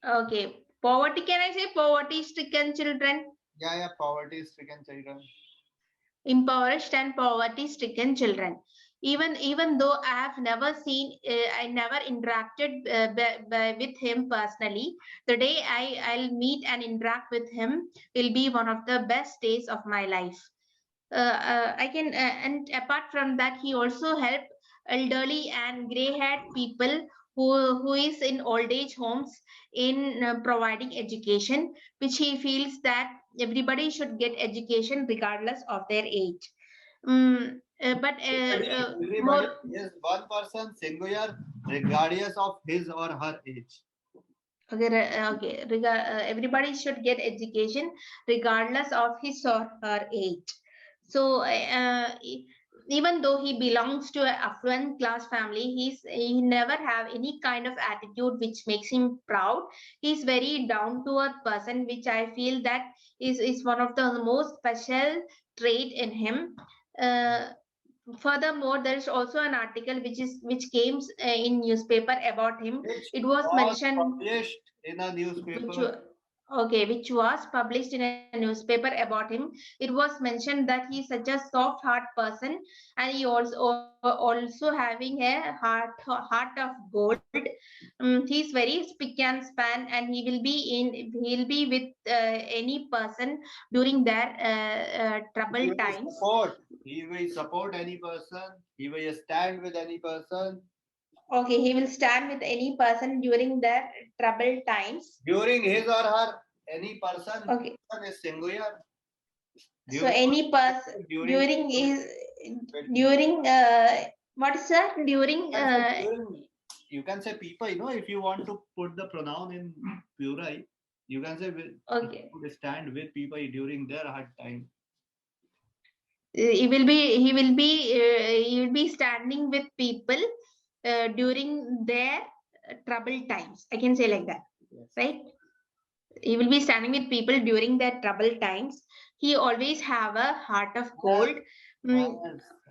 Okay, poverty. Can I say poverty-stricken children? Yeah, yeah, poverty-stricken children. Impoverished and poverty-stricken children. Even though I have never seen, I never interacted with him personally. The day I'll meet and interact with him will be one of the best days of my life. I can, and apart from that, he also helped elderly and gray-haired people who is in old age homes in providing education, which he feels that everybody should get education regardless of their age. But Everybody more. is one person singular regardless of his or her age. Okay, okay. Everybody should get education regardless of his or her age. So, even though he belongs to an affluent class family, he never have any kind of attitude which makes him proud. He's very down to earth person, which I feel that is one of the most special trait in him. Uh, Furthermore, there is also an article which came in newspaper about him. Which It was was mentioned published in a which newspaper. wa- Okay, which was published in a newspaper about him. It was mentioned that he's such a soft heart person, and he also having a heart of gold. He's very spick and span, and he'll be with any person during their He troubled will times. support. He will support any person. He will stand with any person Okay, he will stand with any person during their troubled times. during his or her any Okay, person is singular so during any person during during is you during what is that during can say during you can say people, if you want to put the pronoun in plural, you can say he okay, would stand with people during their hard time. he will be standing with people during their troubled times. I can say like that, Yes. right? He will be standing with people during their troubled times. He always have a heart of Has, gold. Mm,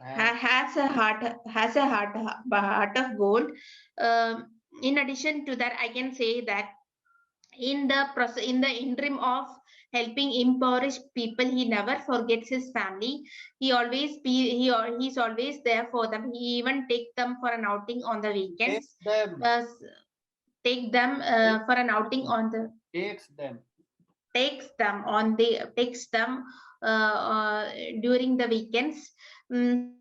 has has a heart of gold. In addition to that, I can say that in the interim of helping impoverished people, he never forgets his family. He's always there for them. He even take them for an outing on the takes weekends. them, uh, Take them takes for an outing them, on the takes them. takes them during the weekends.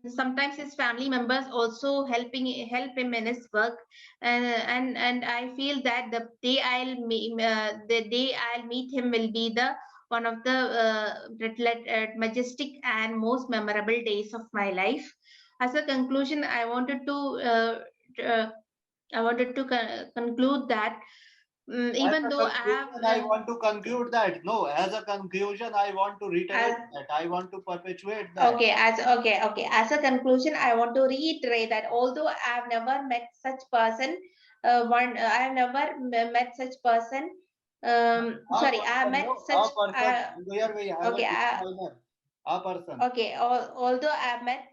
Sometimes his family members also help him in his work, and I feel that the day I'll meet him will be the one of the majestic and most memorable days of my life. As a conclusion, uh, I wanted to conclude that As even a though I have conclusion, I want to conclude that. No, as a conclusion, I want to reiterate as that. I want to perpetuate that. okay, as a conclusion, I want to reiterate that although I have never met such person, I have never met such person. A Sorry, I have person, met no, such. a person. Here we have a Okay, determiner. A person. okay. Although I have met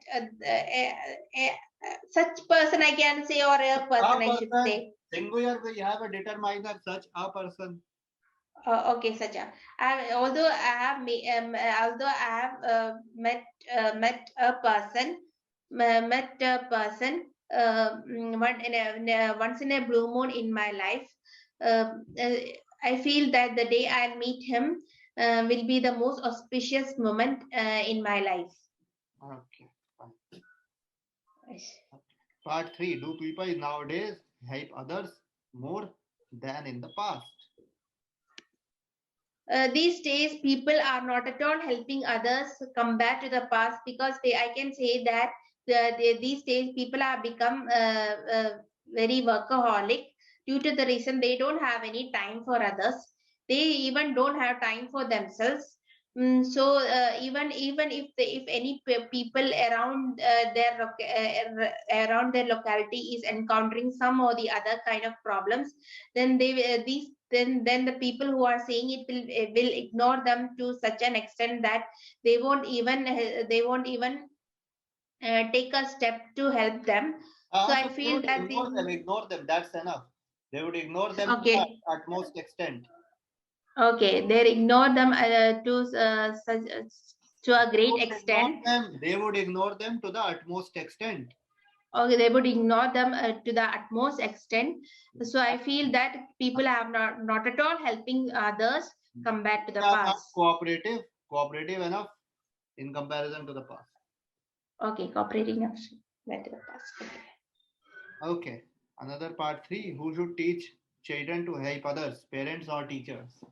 such person, I can say, or a A person, I should person. say. Singular, we have a determiner, such a person. Okay, Sacha. Although I have met a person, met a person once in a blue moon in my life. Uh, uh, I feel that the day I'll meet him will be the most auspicious moment in my life. Okay. Fine. Part 3. Do people nowadays help others more than in the past? These days people are not at all helping others compared to the past, because I can say that these days people have become very workaholic. Due to the reason they don't have any time for others, they even don't have time for themselves. Even if any people around around their locality is encountering some or the other kind of problems, then then the people who are saying it will ignore them to such an extent that they won't even take a step to help them. So I So they feel would that ignore them, ignore them. That's enough. They would ignore them to the okay, utmost extent. okay, they ignore them to a They great would ignore extent. them. They would ignore them to the utmost extent. Okay, they would ignore them to the utmost extent. So I feel that people are not at all helping others compared to They the are not past. cooperative enough in comparison to the past. Okay, cooperating compared to the past. Okay. Okay. Another part 3. Who should teach children to help others, parents or teachers?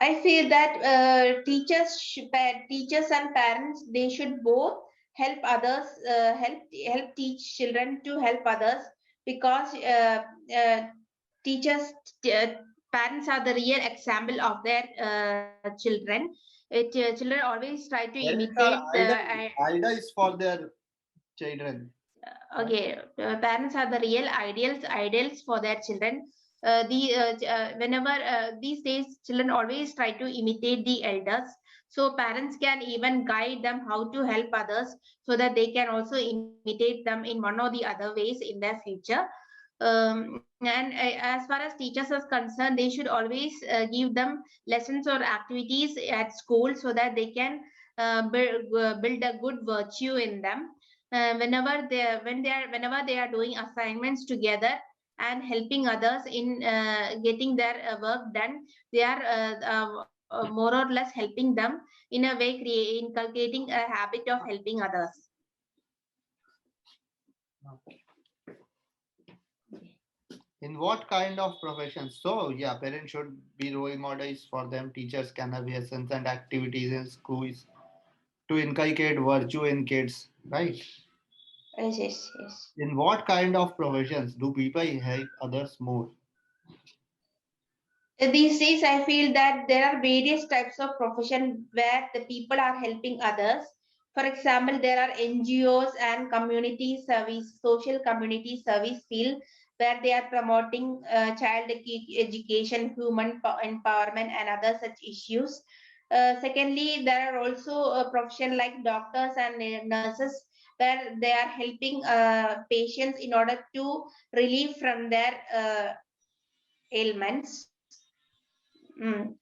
I feel that teachers and parents, they should both help others, help teach children to help others, because teachers, uh, parents are the real example of their children. Children always try to Parents imitate are idols for their children. Right? okay, parents are the real ideals for their children. Whenever these days children always try to imitate the elders, so parents can even guide them how to help others, so that they can also imitate them in one or the other ways in their future. And as far as teachers are concerned, they should always give them lessons or activities at school so that they can build a good virtue in them. Whenever they are doing assignments together and helping others in getting their work done, they are more or less helping them in a way, inculcating a habit of helping others. In what kind of professions? So, yeah, parents should be role models for them. Teachers can have lessons and activities in schools to inculcate virtue in kids, right? Yes, yes, yes. In what kind of professions do people help others more? These days, I feel that there are various types of profession where the people are helping others. For example, there are NGOs and community service, social community service field where they are promoting child education, human empowerment, and other such issues. Secondly, there are also a profession like doctors and nurses where they are helping patients in order to relieve from their ailments.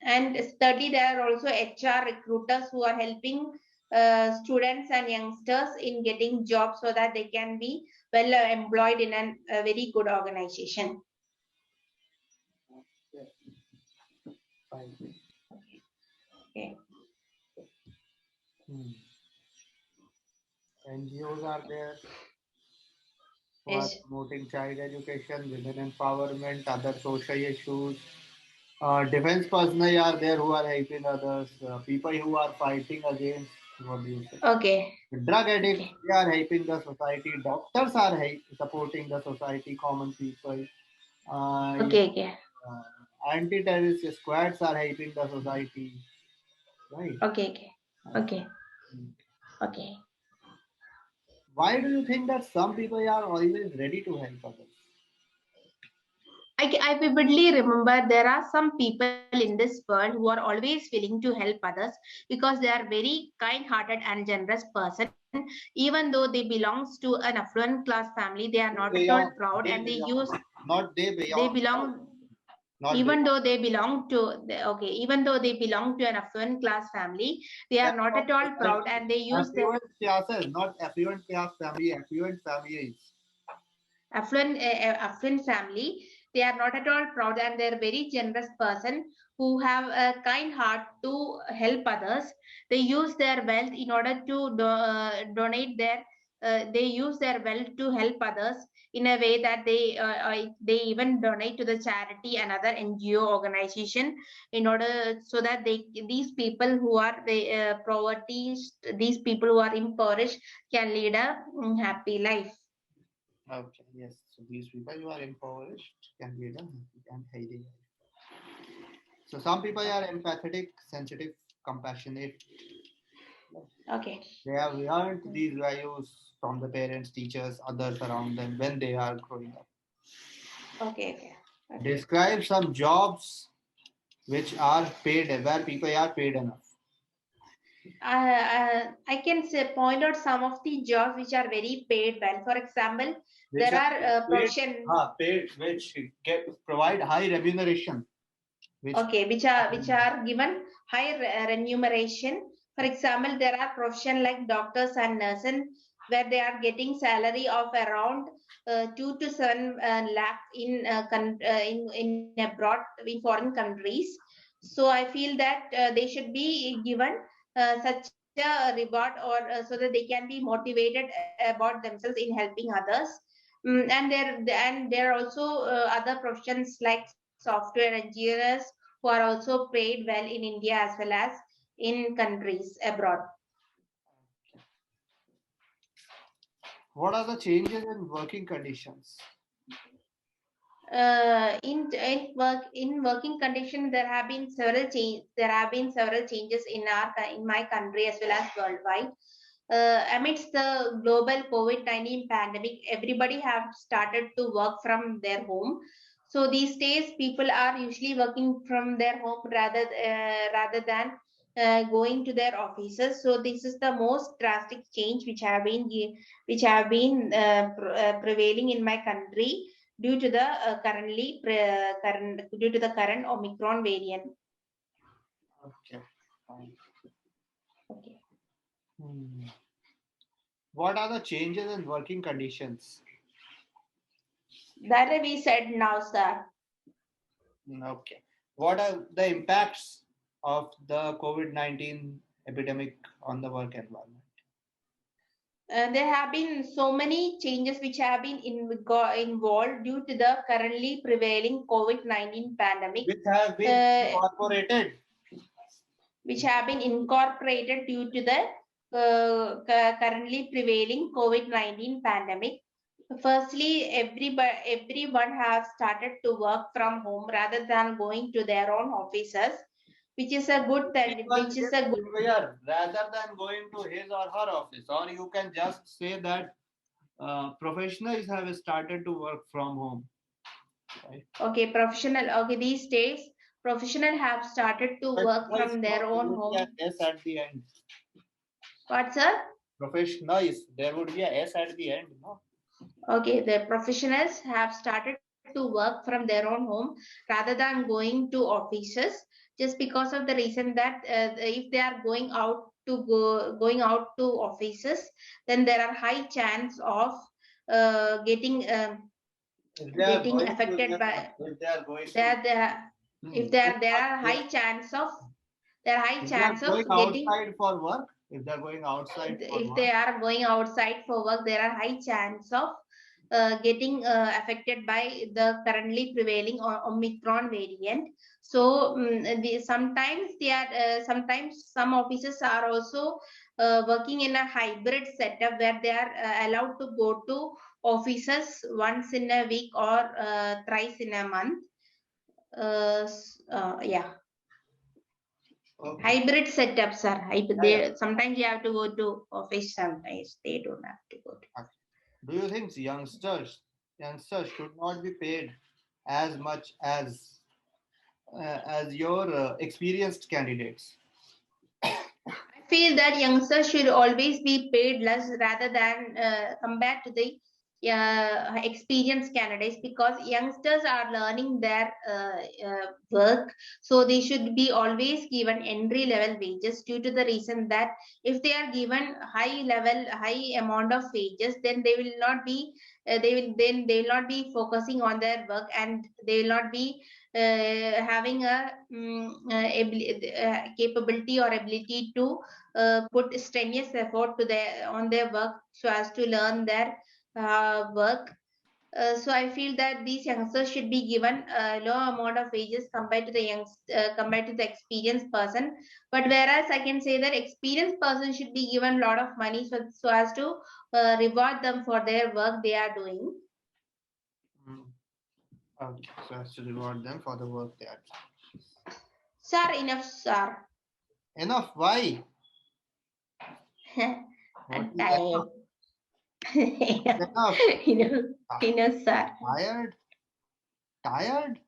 And thirdly, there are also HR recruiters who are helping students and youngsters in getting jobs so that they can be well employed in a very good organization. Fine. Okay. Hmm. NGOs are there who are Yes. promoting child education, women empowerment, other social issues. Defense personnel are there who are helping others. People who are fighting against, what do you say? Okay. Drug addicts, Okay. they are helping the society. Doctors are supporting the society, common people. Yeah, Okay. Okay. anti-terrorist squads are helping the society, right? Okay. Okay. Uh, Okay. Okay. why do you think that some people are always ready to help others? I vividly remember there are some people in this world who are always willing to help others because they are very kind-hearted and generous person. Even though they belongs to an affluent class family, they are not at They all belong, proud, and they they use belong, not they they belong, belong not even belong. though they belong to okay even though they belong to an affluent class family, they They are are not from at all proud, society. and they use the Affluent classes, not affluent class family, affluent families. affluent family. They are not at all proud, and they're very generous person who have a kind heart to help others. They use their wealth in order to donate their. They use their wealth to help others in a way that they even donate to the charity and other NGO organization in order so that these people who are the poverty, these people who are impoverished can lead a happy life. Okay, yes. So these people who are impoverished can lead a happy and healthy life. So some people are empathetic, sensitive, compassionate. Okay. They have learned these values from the parents, teachers, others around them when they are growing up. Okay, okay, okay. Describe some jobs which are paid, where people are paid enough. I can say point out some of the jobs which are very paid well. For example, Which there are are paid, profession paid, which get provide high remuneration, which okay which are given high remuneration. For example, there are profession like doctors and nurses where they are getting salary of around 2 to 7 lakh in abroad in foreign countries. So I feel that they should be given such a reward or so that they can be motivated about themselves in helping others. And there are also other professions like software engineers who are also paid well in India as well as in countries abroad. what are the changes in working conditions? In working condition, there have been several change. There have been several changes in my country as well as worldwide. Amidst the global COVID-19 pandemic, everybody have started to work from their home. So these days, people are usually working from their home rather than going to their offices. So this is the most drastic change which have been prevailing in my country. due to the current Omicron variant. Okay. Fine. Okay. What are the changes in working conditions? That we said now, sir. Okay. What are the impacts of the COVID-19 epidemic on the work environment? There have been so many changes which have been involved due to the currently prevailing COVID-19 pandemic, Which have been uh, incorporated. which have been incorporated due to the currently prevailing COVID-19 pandemic. Firstly, everyone has started to work from home rather than going to their own offices, which is a good thing. People Which is a good. here rather than going to his or her office, or you can just say that professionals have started to work from home. Right? Okay, professional. Okay, these days, professional have started to work Professionals, from their no, there own would be a home. S at the end. What, sir? Professionals, there would be a S at the end. No? Okay, the professionals have started to work from their own home rather than going to offices, just because of the reason that if they are going out to offices, then there are high chance of getting If they are going to affected their, by if they are going to, there there if there are high chance of if they are going getting. outside for work, if they are going outside for If work, they are going outside for work, there are high chance of getting affected by the currently prevailing Omicron variant. So sometimes some offices are also working in a hybrid setup where they are allowed to go to offices once in a week or thrice in a month. Yeah, okay. hybrid setups are Yeah, yeah. sometimes you have to go to office, sometimes they don't have to go to. Okay. Do you think youngsters should not be paid as much as your experienced candidates? I feel that youngsters should always be paid less rather than compared to the experienced candidates, because youngsters are learning their work, so they should be always given entry level wages, due to the reason that if they are given high amount of wages, then they will not be they will not be focusing on their work, and they will not be having a capability or ability to put strenuous effort to their on their work so as to learn their work. So I feel that these youngsters should be given a low amount of wages compared to the experienced person. But whereas I can say that experienced person should be given a lot of money, so as to reward them for their work they are doing. Mm. Okay, so as to reward them for the work they are Sir, enough, sir. doing. Enough. Why? What I'm is tired. enough? Enough. Enough, sir. Tired? Tired?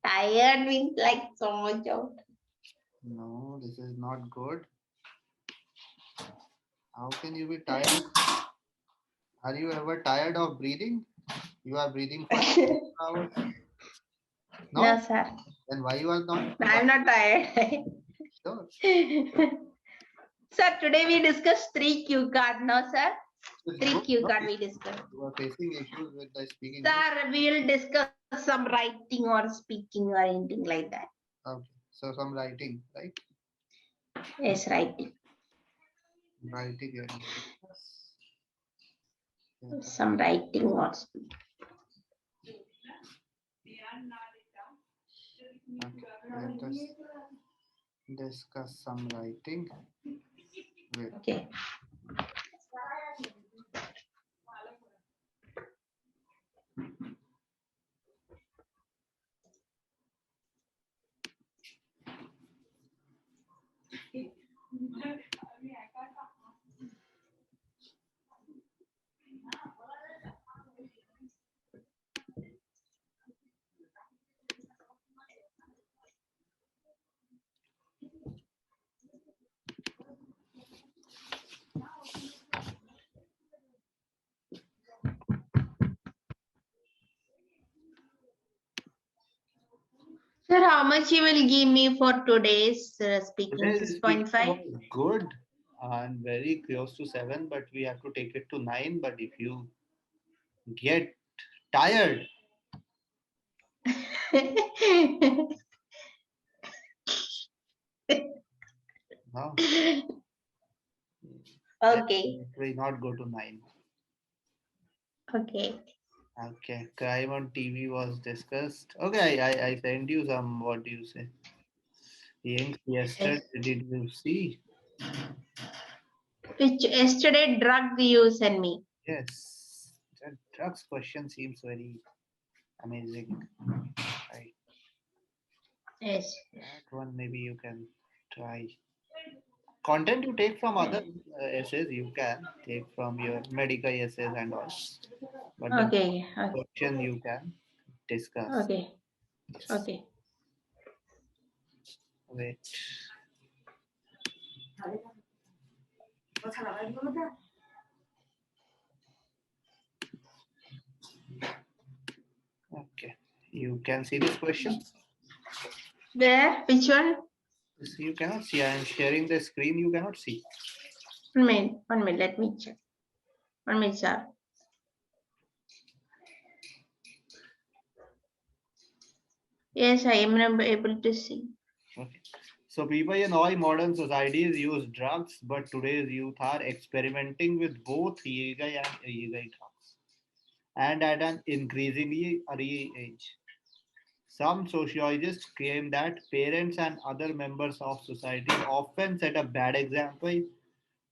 Tired means like so much of. No, this is not good. How can you be tired? Are you ever tired of breathing? You are breathing for 8 hours. No, No? sir. Then why you are not? I'm not tired. Sure. Sir, today we discussed 3 cue card. No, sir. It's 3 good. cue No? card we discussed. You are facing issues with the speaking. Sir, we will discuss some writing or speaking or anything like that. Okay. So some writing, right? Yes, writing. Writing and Some writing or speaking. okay. Let us discuss some writing. Wait. Okay. much you will give me for today's speaking? Today's speaking 6.5? was good and very close to 7, but we have to take it to 9. But if you get tired, no, then Okay. it will not go to 9. Okay. Okay, crime on TV was discussed. Okay, I sent you some. What do you say? Yanks yesterday, Yes. did you see? Which yesterday drug you sent me. Yes, that drugs question seems very amazing. Right, Yes. that one maybe you can try. Content you take from other essays, you can take from your medical essays and all. But the Okay. question you can discuss. Okay. Okay. Wait. Okay. You can see this question. Where? Which one? This you cannot see. I am sharing the screen. You cannot see. 1 minute. 1 minute. Let me check. 1 minute, sir. Yes, I am able to see. Okay. So people in all modern societies use drugs, but today's youth are experimenting with both illegal and illegal drugs, and at an increasingly early age. Some sociologists claim that parents and other members of society often set a bad example,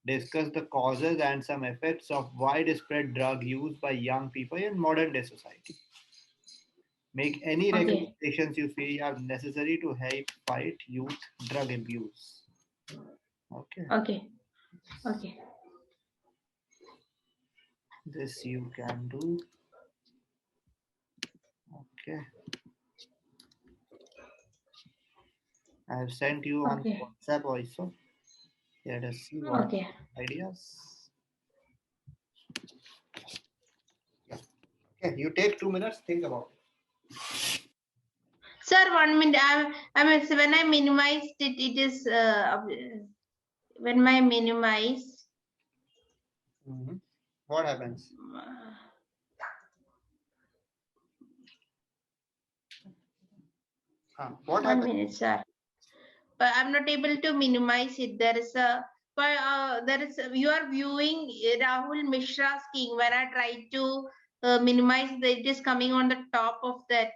discuss the causes and some effects of widespread drug use by young people in modern day society. Make any Okay. recommendations you feel are necessary to help fight youth drug abuse. Okay, Okay. Okay. this you can do. Okay, I have sent you on Okay. WhatsApp also. Let us see what Okay. ideas. Okay, you take 2 minutes, think about Sir, 1 minute. When I minimized it, it is when I minimize. it. What happens? What 1 minute, sir. But I'm not able to minimize it. You are viewing Rahul Mishra's king. When I try to minimize, it is coming on the top of that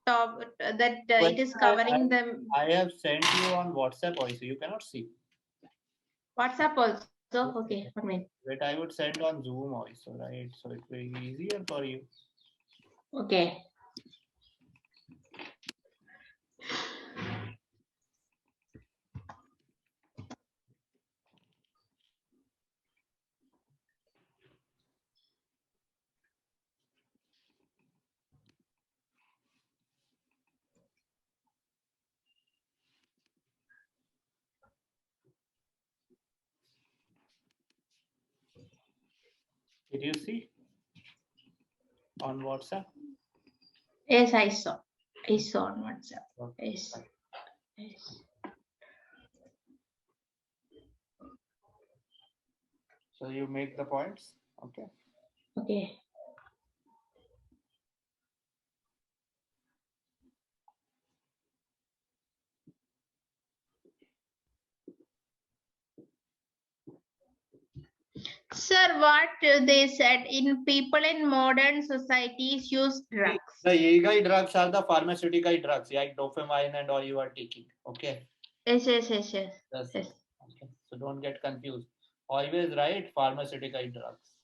top that it question is covering the I have sent you on WhatsApp also. You cannot see. WhatsApp also. Okay, Okay. 1 minute. But I would send on Zoom also, right? So it will be easier for you. Okay. Did you see on WhatsApp? Yes, I saw. I saw on WhatsApp. Okay. Yes. Yes. So you make the points. Okay. Okay. Sir, what they said in people in modern societies use See, drugs. the illegal drugs are the pharmaceutical drugs, like dopamine and all you are taking. Okay. Yes, yes, yes, yes. That's Yes. it. Okay. So don't get confused. Always write pharmaceutical drugs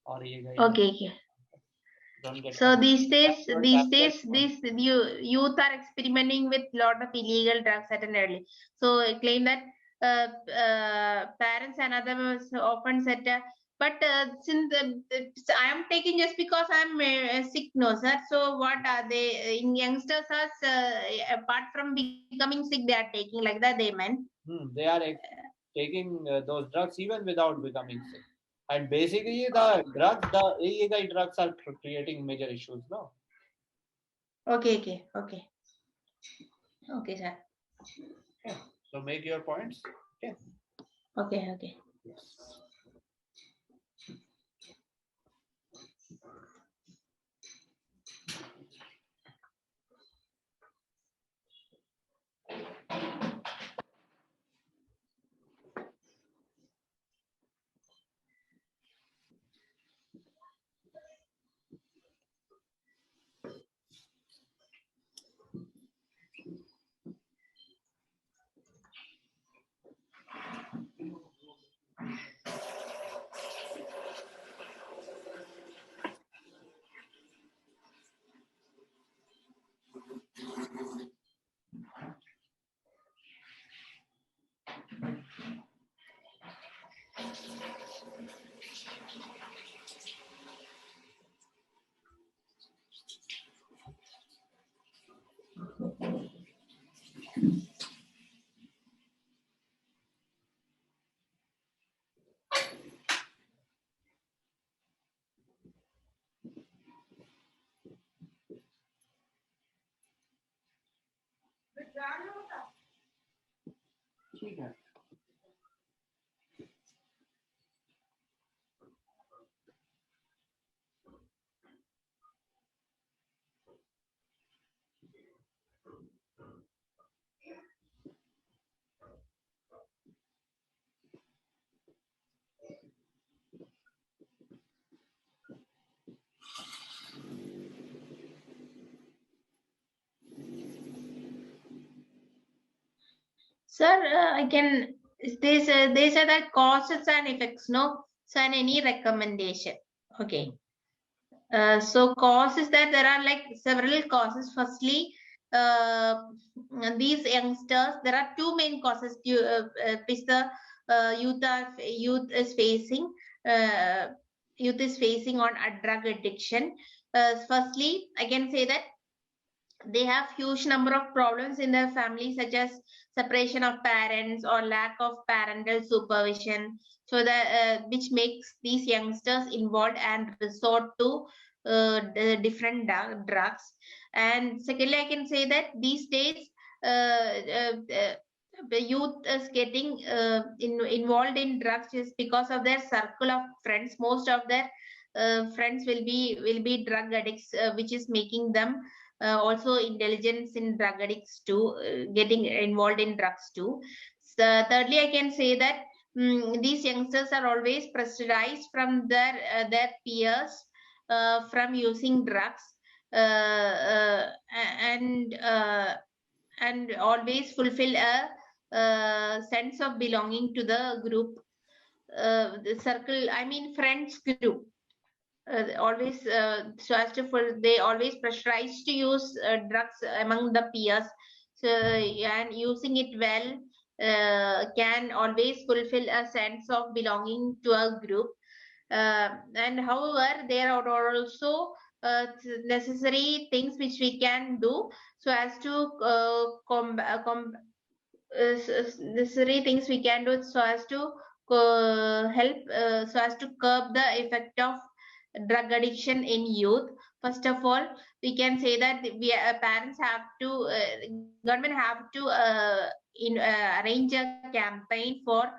or illegal drugs. Okay, okay. Don't get So confused. these days, Your these tablet days, phone. these youth are experimenting with lot of illegal drugs at an early. So I claim that parents and others often said, but since I am taking just because I'm sick, no sir. So what are they in youngsters? Apart from becoming sick, they are taking like that. They meant. They are taking those drugs even without becoming sick. And basically, the drugs, the illegal drugs are creating major issues. No, Okay, okay, okay. Okay, sir. Okay. So make your points. Okay. Okay. Yes. ठीक है. Sir, I can. They say that causes and effects. No, so and any recommendation. Okay. So causes that there are like several causes. Firstly, uh, these youngsters, there are two main causes which the youth is facing. Uh, Youth is facing on a drug addiction. Firstly, I can say that they have huge number of problems in their family, such as separation of parents or lack of parental supervision, so that which makes these youngsters involved and resort to different drugs. And secondly, I can say that these days the youth is getting involved in drugs just because of their circle of friends. Most of their friends will be drug addicts, which is making them also intelligence in drug addicts too, getting involved in drugs too. So thirdly, I can say that these youngsters are always pressurized from their peers from using drugs, and always fulfill a sense of belonging to the group, the circle, I mean friends group. Always so as to they always pressurize to use drugs among the peers, so and using it well can always fulfill a sense of belonging to a group. And however, there are also necessary things which we can do so as to necessary things we can do so as to help so as to curb the effect of drug addiction in youth. First of all, we can say that parents have to government have to arrange a campaign for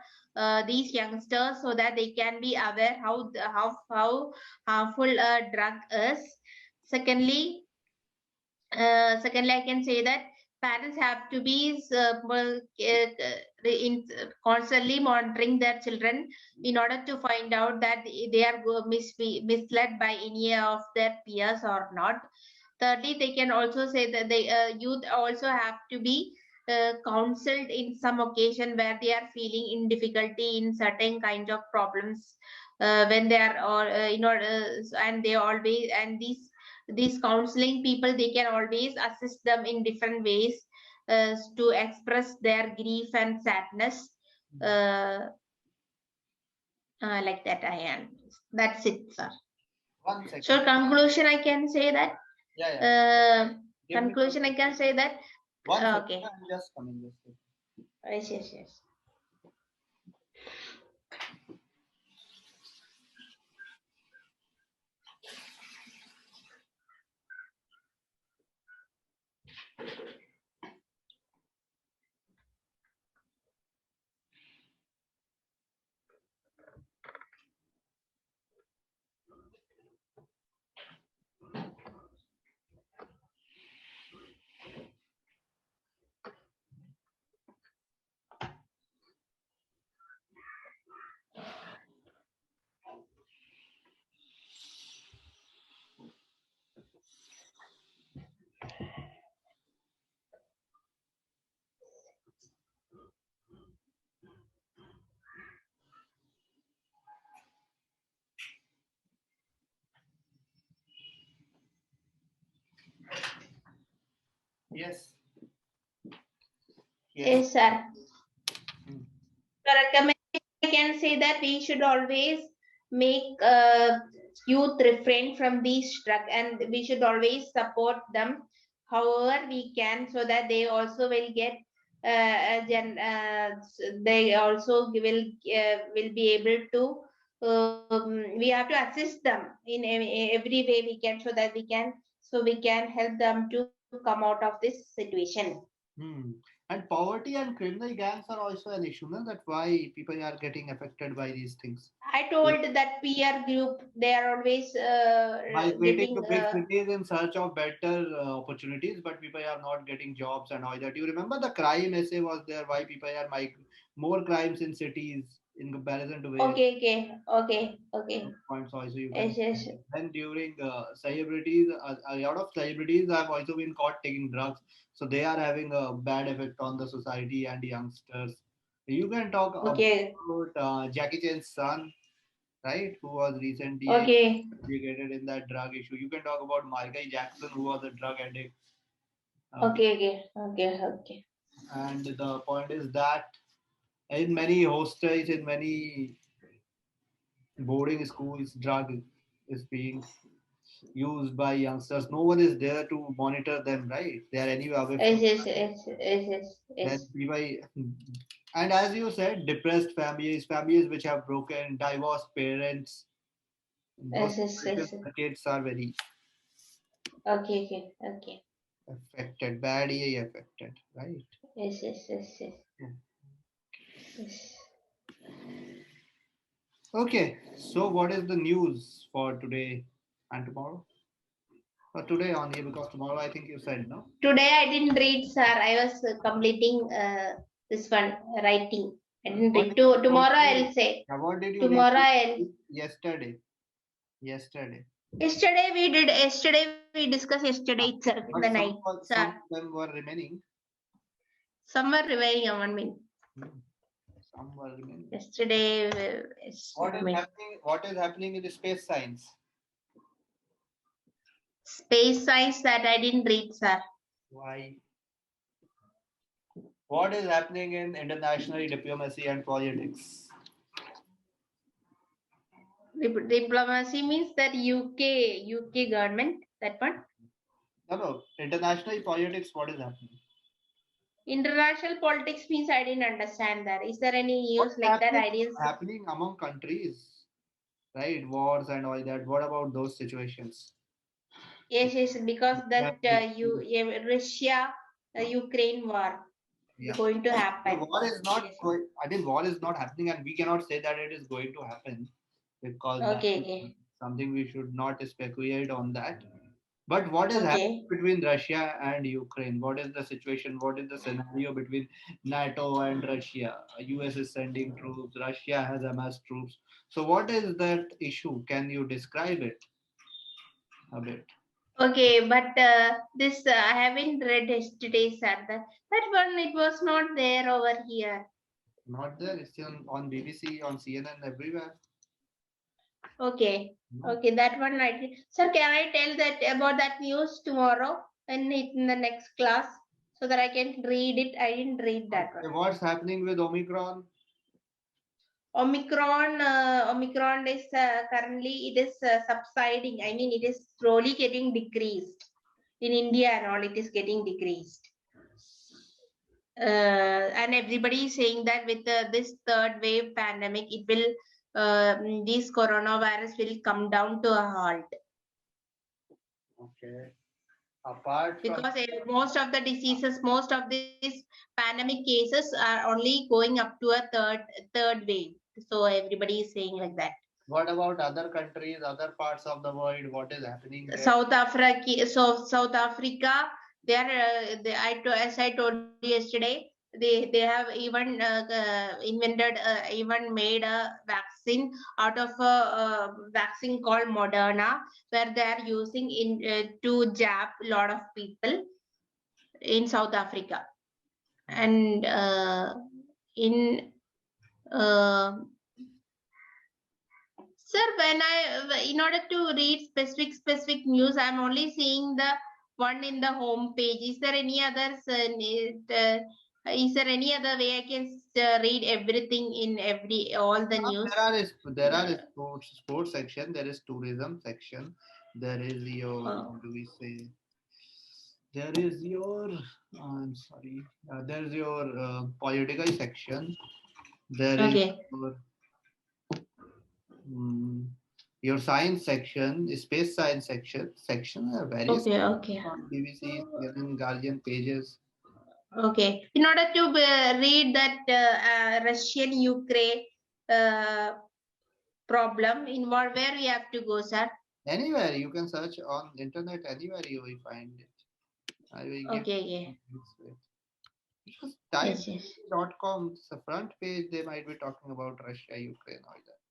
these youngsters so that they can be aware how harmful a drug is. Secondly, secondly, I can say that parents have to be constantly monitoring their children in order to find out that they are misled by any of their peers or not. Thirdly, they can also say that the youth also have to be counseled in some occasion where they are feeling in difficulty in certain kinds of problems, when they are or in order and they always and these counseling people, they can always assist them in different ways to express their grief and sadness, uh, like that. I am. That's it, sir. 1 second. So conclusion, I can say that. Yeah, yeah. Conclusion, I can say that. 1 second. Okay. I'm just coming this way. Yes. Yes, yes. Yes, sir. Hmm. The recommendation I can say that we should always make youth refrain from these drug, and we should always support them however we can, so that they also will get they also will be able to we have to assist them in every way we can, so we can help them to come out of this situation. Hmm. And poverty and criminal gangs are also an issue, no? That's why people are getting affected by these things. I told that peer group, they are always Migrating to getting. big cities in search of better opportunities, but people are not getting jobs and all that. You remember the crime essay was there? Why people are more crimes in cities in comparison to where Okay, okay, okay, okay. points also you can. Yes, yes, Then during celebrities, a lot of celebrities have also been caught taking drugs, so they are having a bad effect on the society and youngsters. You can talk okay, about Jackie Chan's son, right, who was recently okay, implicated in that drug issue. You can talk about Michael Jackson, who was a drug addict. Uh, okay, okay, okay, okay. and the point is that in many hostels, in many boarding schools, drug is being used by youngsters. No one is there to monitor them, right? They are anyway away from Yes, yes, yes, yes, yes, then yes, and as you said, depressed families, families which have broken, divorced parents, in those yes, yes, situations, yes. the kids are very Okay, okay, okay. affected, badly affected, right? Yes, yes, yes, yes, Yeah. yes. Okay, so what is the news for today and tomorrow? For today only, because tomorrow I think you said no. Today I didn't read, sir. I was completing this one writing. I didn't What read. did you, Tomorrow I'll say. what did you read Tomorrow I'll. yesterday? Yesterday. Yesterday we discussed yesterday Ah, itself in the but night, some sir. of them were remaining. Some were remaining on 1 minute. Hmm, some were remaining. Yesterday, it's What is made happening? What is happening in the space science? space science that I didn't read, sir. Why? What is happening in international diplomacy and politics? Diplomacy means that UK government, that one. No, no. International politics. What is happening? International politics means I didn't understand that. Is there any What news is like that? happening? I didn't. Happening among countries, right? Wars and all that. What about those situations? Yes, yes, because that Yeah. Russia Ukraine war Yeah. going to The happen. war is not Yes. going. I think war is not happening, and we cannot say that it is going to happen because that Okay, is okay, something we should not speculate on that. But what is happening okay. between Russia and Ukraine? What is the situation? What is the scenario between NATO and Russia? US is sending troops. Russia has amassed troops. So what is that issue? Can you describe it a bit? Okay, but this I haven't read yesterday, sir. That one it was not there over here. Not there. It's on BBC, on CNN, everywhere. Okay, No. okay, that one I did. Sir, can I tell that about that news tomorrow in the next class so that I can read it? I didn't read that one. Okay, what's happening with Omicron? Omicron is currently it is subsiding. I mean, it is slowly getting decreased in India and all. It is getting decreased. And everybody is saying that with this third wave pandemic, it will this coronavirus will come down to a halt Okay. Apart from because most of these pandemic cases are only going up to a third wave. So everybody is saying like that. what about other countries, other parts of the world? What is happening there? South Africa, they are as I told you yesterday, they have even invented even made a vaccine out of a vaccine called Moderna, where they are using in to jab a lot of people in South Africa. And in sir, when I in order to read specific news, I'm only seeing the one in the home page. Is there any other is there any other way I can read everything in every all the news? There are sports section. There is tourism section. There is your, Oh, what do we say? There is your, I'm sorry. There is your political section. There is okay, your, mm, your science section, space science section. Various okay, okay. on BBC, CNN, Guardian pages. Okay. In order to read that Russian Ukraine uh, problem, in what where we have to go, sir? Anywhere you can search on internet. Anywhere you will find it. I will give Okay, you yeah. links with. Just type Yes, yes. bbc.com. It's the front page. They might be talking about Russia, Ukraine, all that.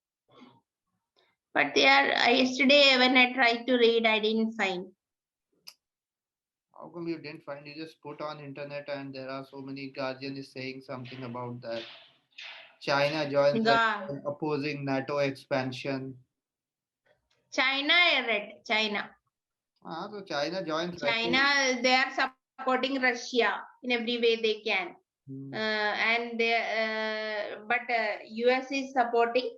But they are yesterday when I tried to read, I didn't find. How come you didn't find? You just put on internet and there are so many. Guardian is saying something about that. China joins Ga Russia in opposing NATO expansion. China, I read China. So China joins Russia. China, they are supporting Russia in every way they can. Hmm. And they, US is supporting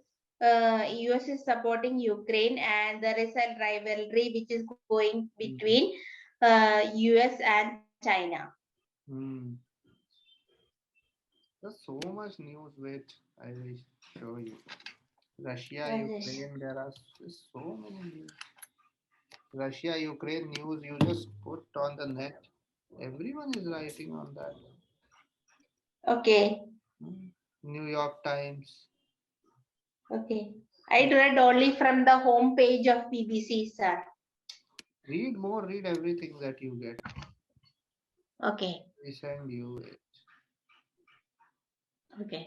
US is supporting Ukraine, and there is a rivalry which is going Hmm. between US and China. Hmm. There's so much news. Wait, I will show you. Russia, Yes, Ukraine. There are so many news. Russia, Ukraine news. You just put on the net. Everyone is writing on that. okay, Hmm. New York Times. okay. I read only from the home page of BBC, sir. Read more. Read everything that you get. Okay, We send you it. okay.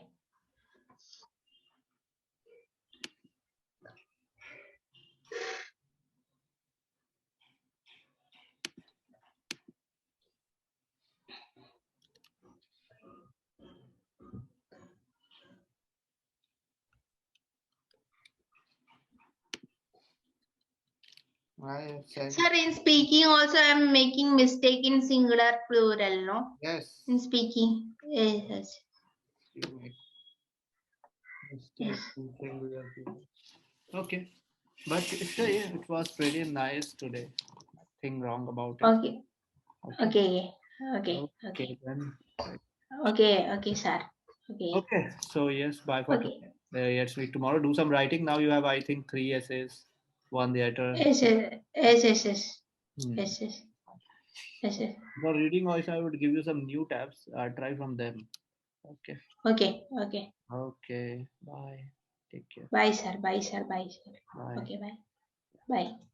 I sent. Sir, in speaking also I am making mistake in singular plural, no? Yes. In speaking. Yes, yes, You make yes. mistake in singular plural. Okay. But yeah, it was pretty nice today. Nothing wrong about it. Okay, Okay. okay, okay, okay, Okay then. okay, okay, sir. Okay, Okay. So yes, bye for okay. today. Let's meet tomorrow. Do some writing. Now you have, I think, three essays, one theater. Yes, yes, yes, yes, yes, Hmm. yes, yes, yes, yes. For reading also, I would give you some new tabs. Try from them. Okay. Okay, okay. Okay. Bye. Take care. Bye, sir. Bye, sir. Bye, sir. Bye. Okay, bye. Bye.